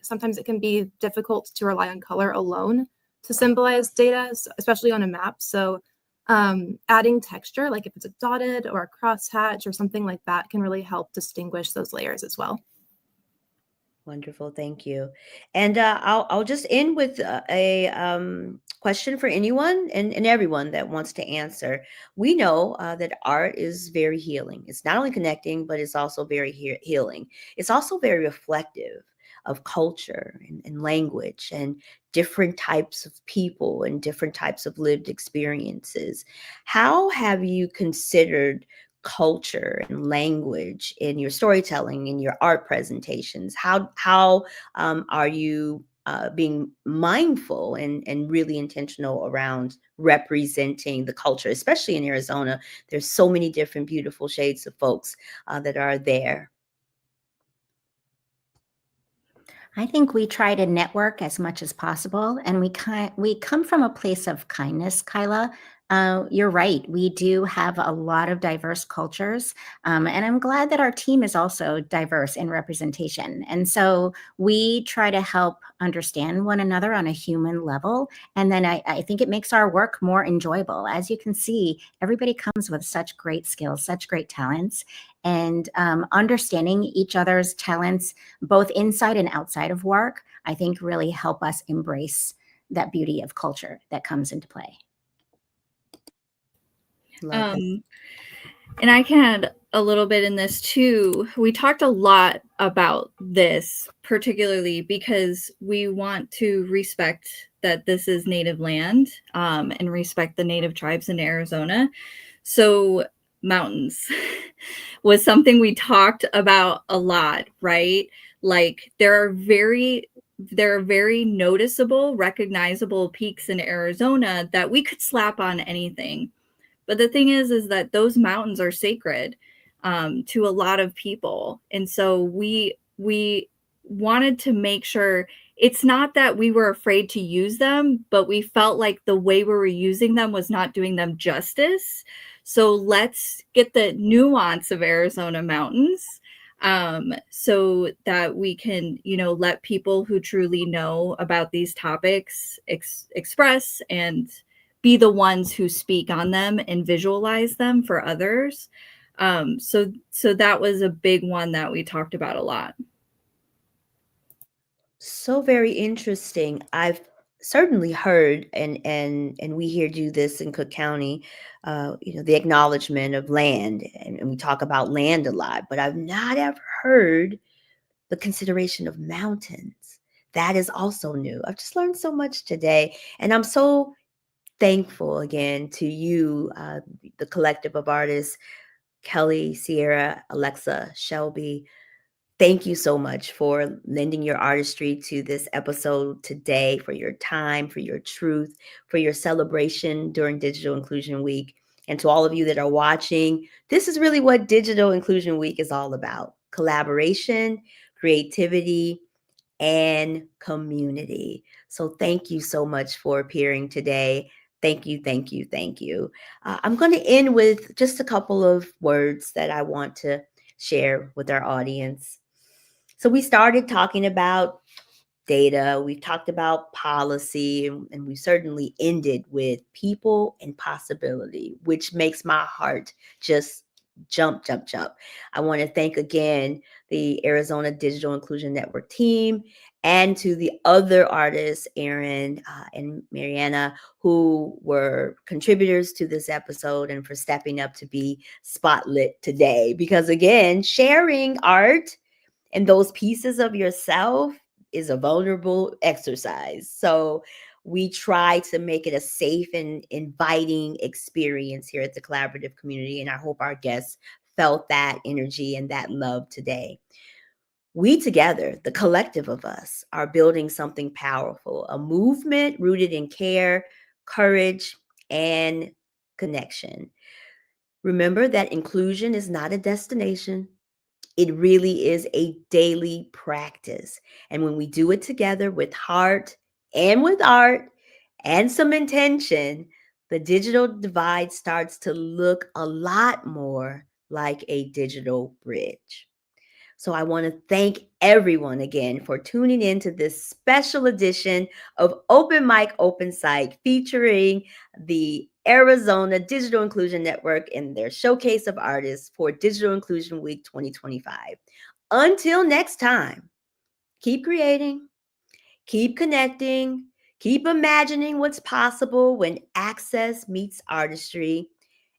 sometimes it can be difficult to rely on color alone to symbolize data, especially on a map. So adding texture, like if it's a dotted or a crosshatch or something like that, can really help distinguish those layers as well. Wonderful, thank you. And I'll just end with a question for anyone and everyone that wants to answer. We know that art is very healing. It's not only connecting, but it's also very healing. It's also very reflective of culture and language and different types of people and different types of lived experiences. How have you considered culture and language in your storytelling, in your art presentations? How are you being mindful and really intentional around representing the culture, especially in Arizona? There's so many different beautiful shades of folks that are there. I think we try to network as much as possible, and we come from a place of kindness, Kyla. You're right. We do have a lot of diverse cultures, and I'm glad that our team is also diverse in representation. And so we try to help understand one another on a human level, and then I think it makes our work more enjoyable. As you can see, everybody comes with such great skills, such great talents, and understanding each other's talents, both inside and outside of work, I think really help us embrace that beauty of culture that comes into play. And I can add a little bit in this too. We talked a lot about this, particularly because we want to respect that this is native land and respect the native tribes in Arizona. So mountains was something we talked about a lot, right? Like there are very noticeable, recognizable peaks in Arizona that we could slap on anything. But the thing is that those mountains are sacred to a lot of people. And so we wanted to make sure it's not that we were afraid to use them, but we felt like the way we were using them was not doing them justice. So let's get the nuance of Arizona mountains so that we can, let people who truly know about these topics express and be the ones who speak on them and visualize them for others. So that was a big one that we talked about a lot. So very interesting. I've certainly heard, and we here do this in Cook County, the acknowledgement of land, and we talk about land a lot, but I've not ever heard the consideration of mountains. That is also new. I've just learned so much today, and I'm so thankful again to you, the collective of artists, Kelly, Sierra, Alexa, Shelby. Thank you so much for lending your artistry to this episode today, for your time, for your truth, for your celebration during Digital Inclusion Week. And to all of you that are watching, this is really what Digital Inclusion Week is all about: collaboration, creativity, and community. So thank you so much for appearing today. Thank you, thank you, thank you. I'm going to end with just a couple of words that I want to share with our audience. So we started talking about data, we've talked about policy, and we certainly ended with people and possibility, which makes my heart just jump. I want to thank again the Arizona Digital Inclusion Network team and to the other artists, Aaron and Mariana, who were contributors to this episode and for stepping up to be spotlit today. Because again, sharing art and those pieces of yourself is a vulnerable exercise. So we try to make it a safe and inviting experience here at the Collaborative Community. And I hope our guests felt that energy and that love today. We together, the collective of us, are building something powerful, a movement rooted in care, courage, and connection. Remember that inclusion is not a destination. It really is a daily practice. And when we do it together with heart and with art and some intention, the digital divide starts to look a lot more like a digital bridge. So I want to thank everyone again for tuning in to this special edition of Open Mic Open Site featuring the Arizona Digital Inclusion Network and their showcase of artists for Digital Inclusion Week 2025. Until next time, keep creating, keep connecting, keep imagining what's possible when access meets artistry.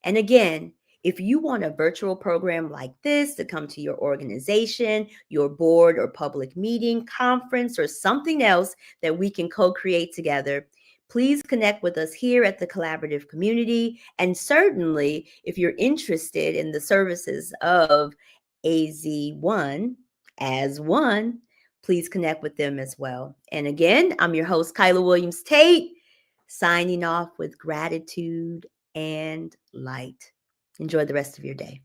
And again, if you want a virtual program like this to come to your organization, your board or public meeting, conference, or something else that we can co-create together, please connect with us here at the Collaborative Community. And certainly, if you're interested in the services of AZ1 as one, please connect with them as well. And again, I'm your host, Kyla Williams Tate, signing off with gratitude and light. Enjoy the rest of your day.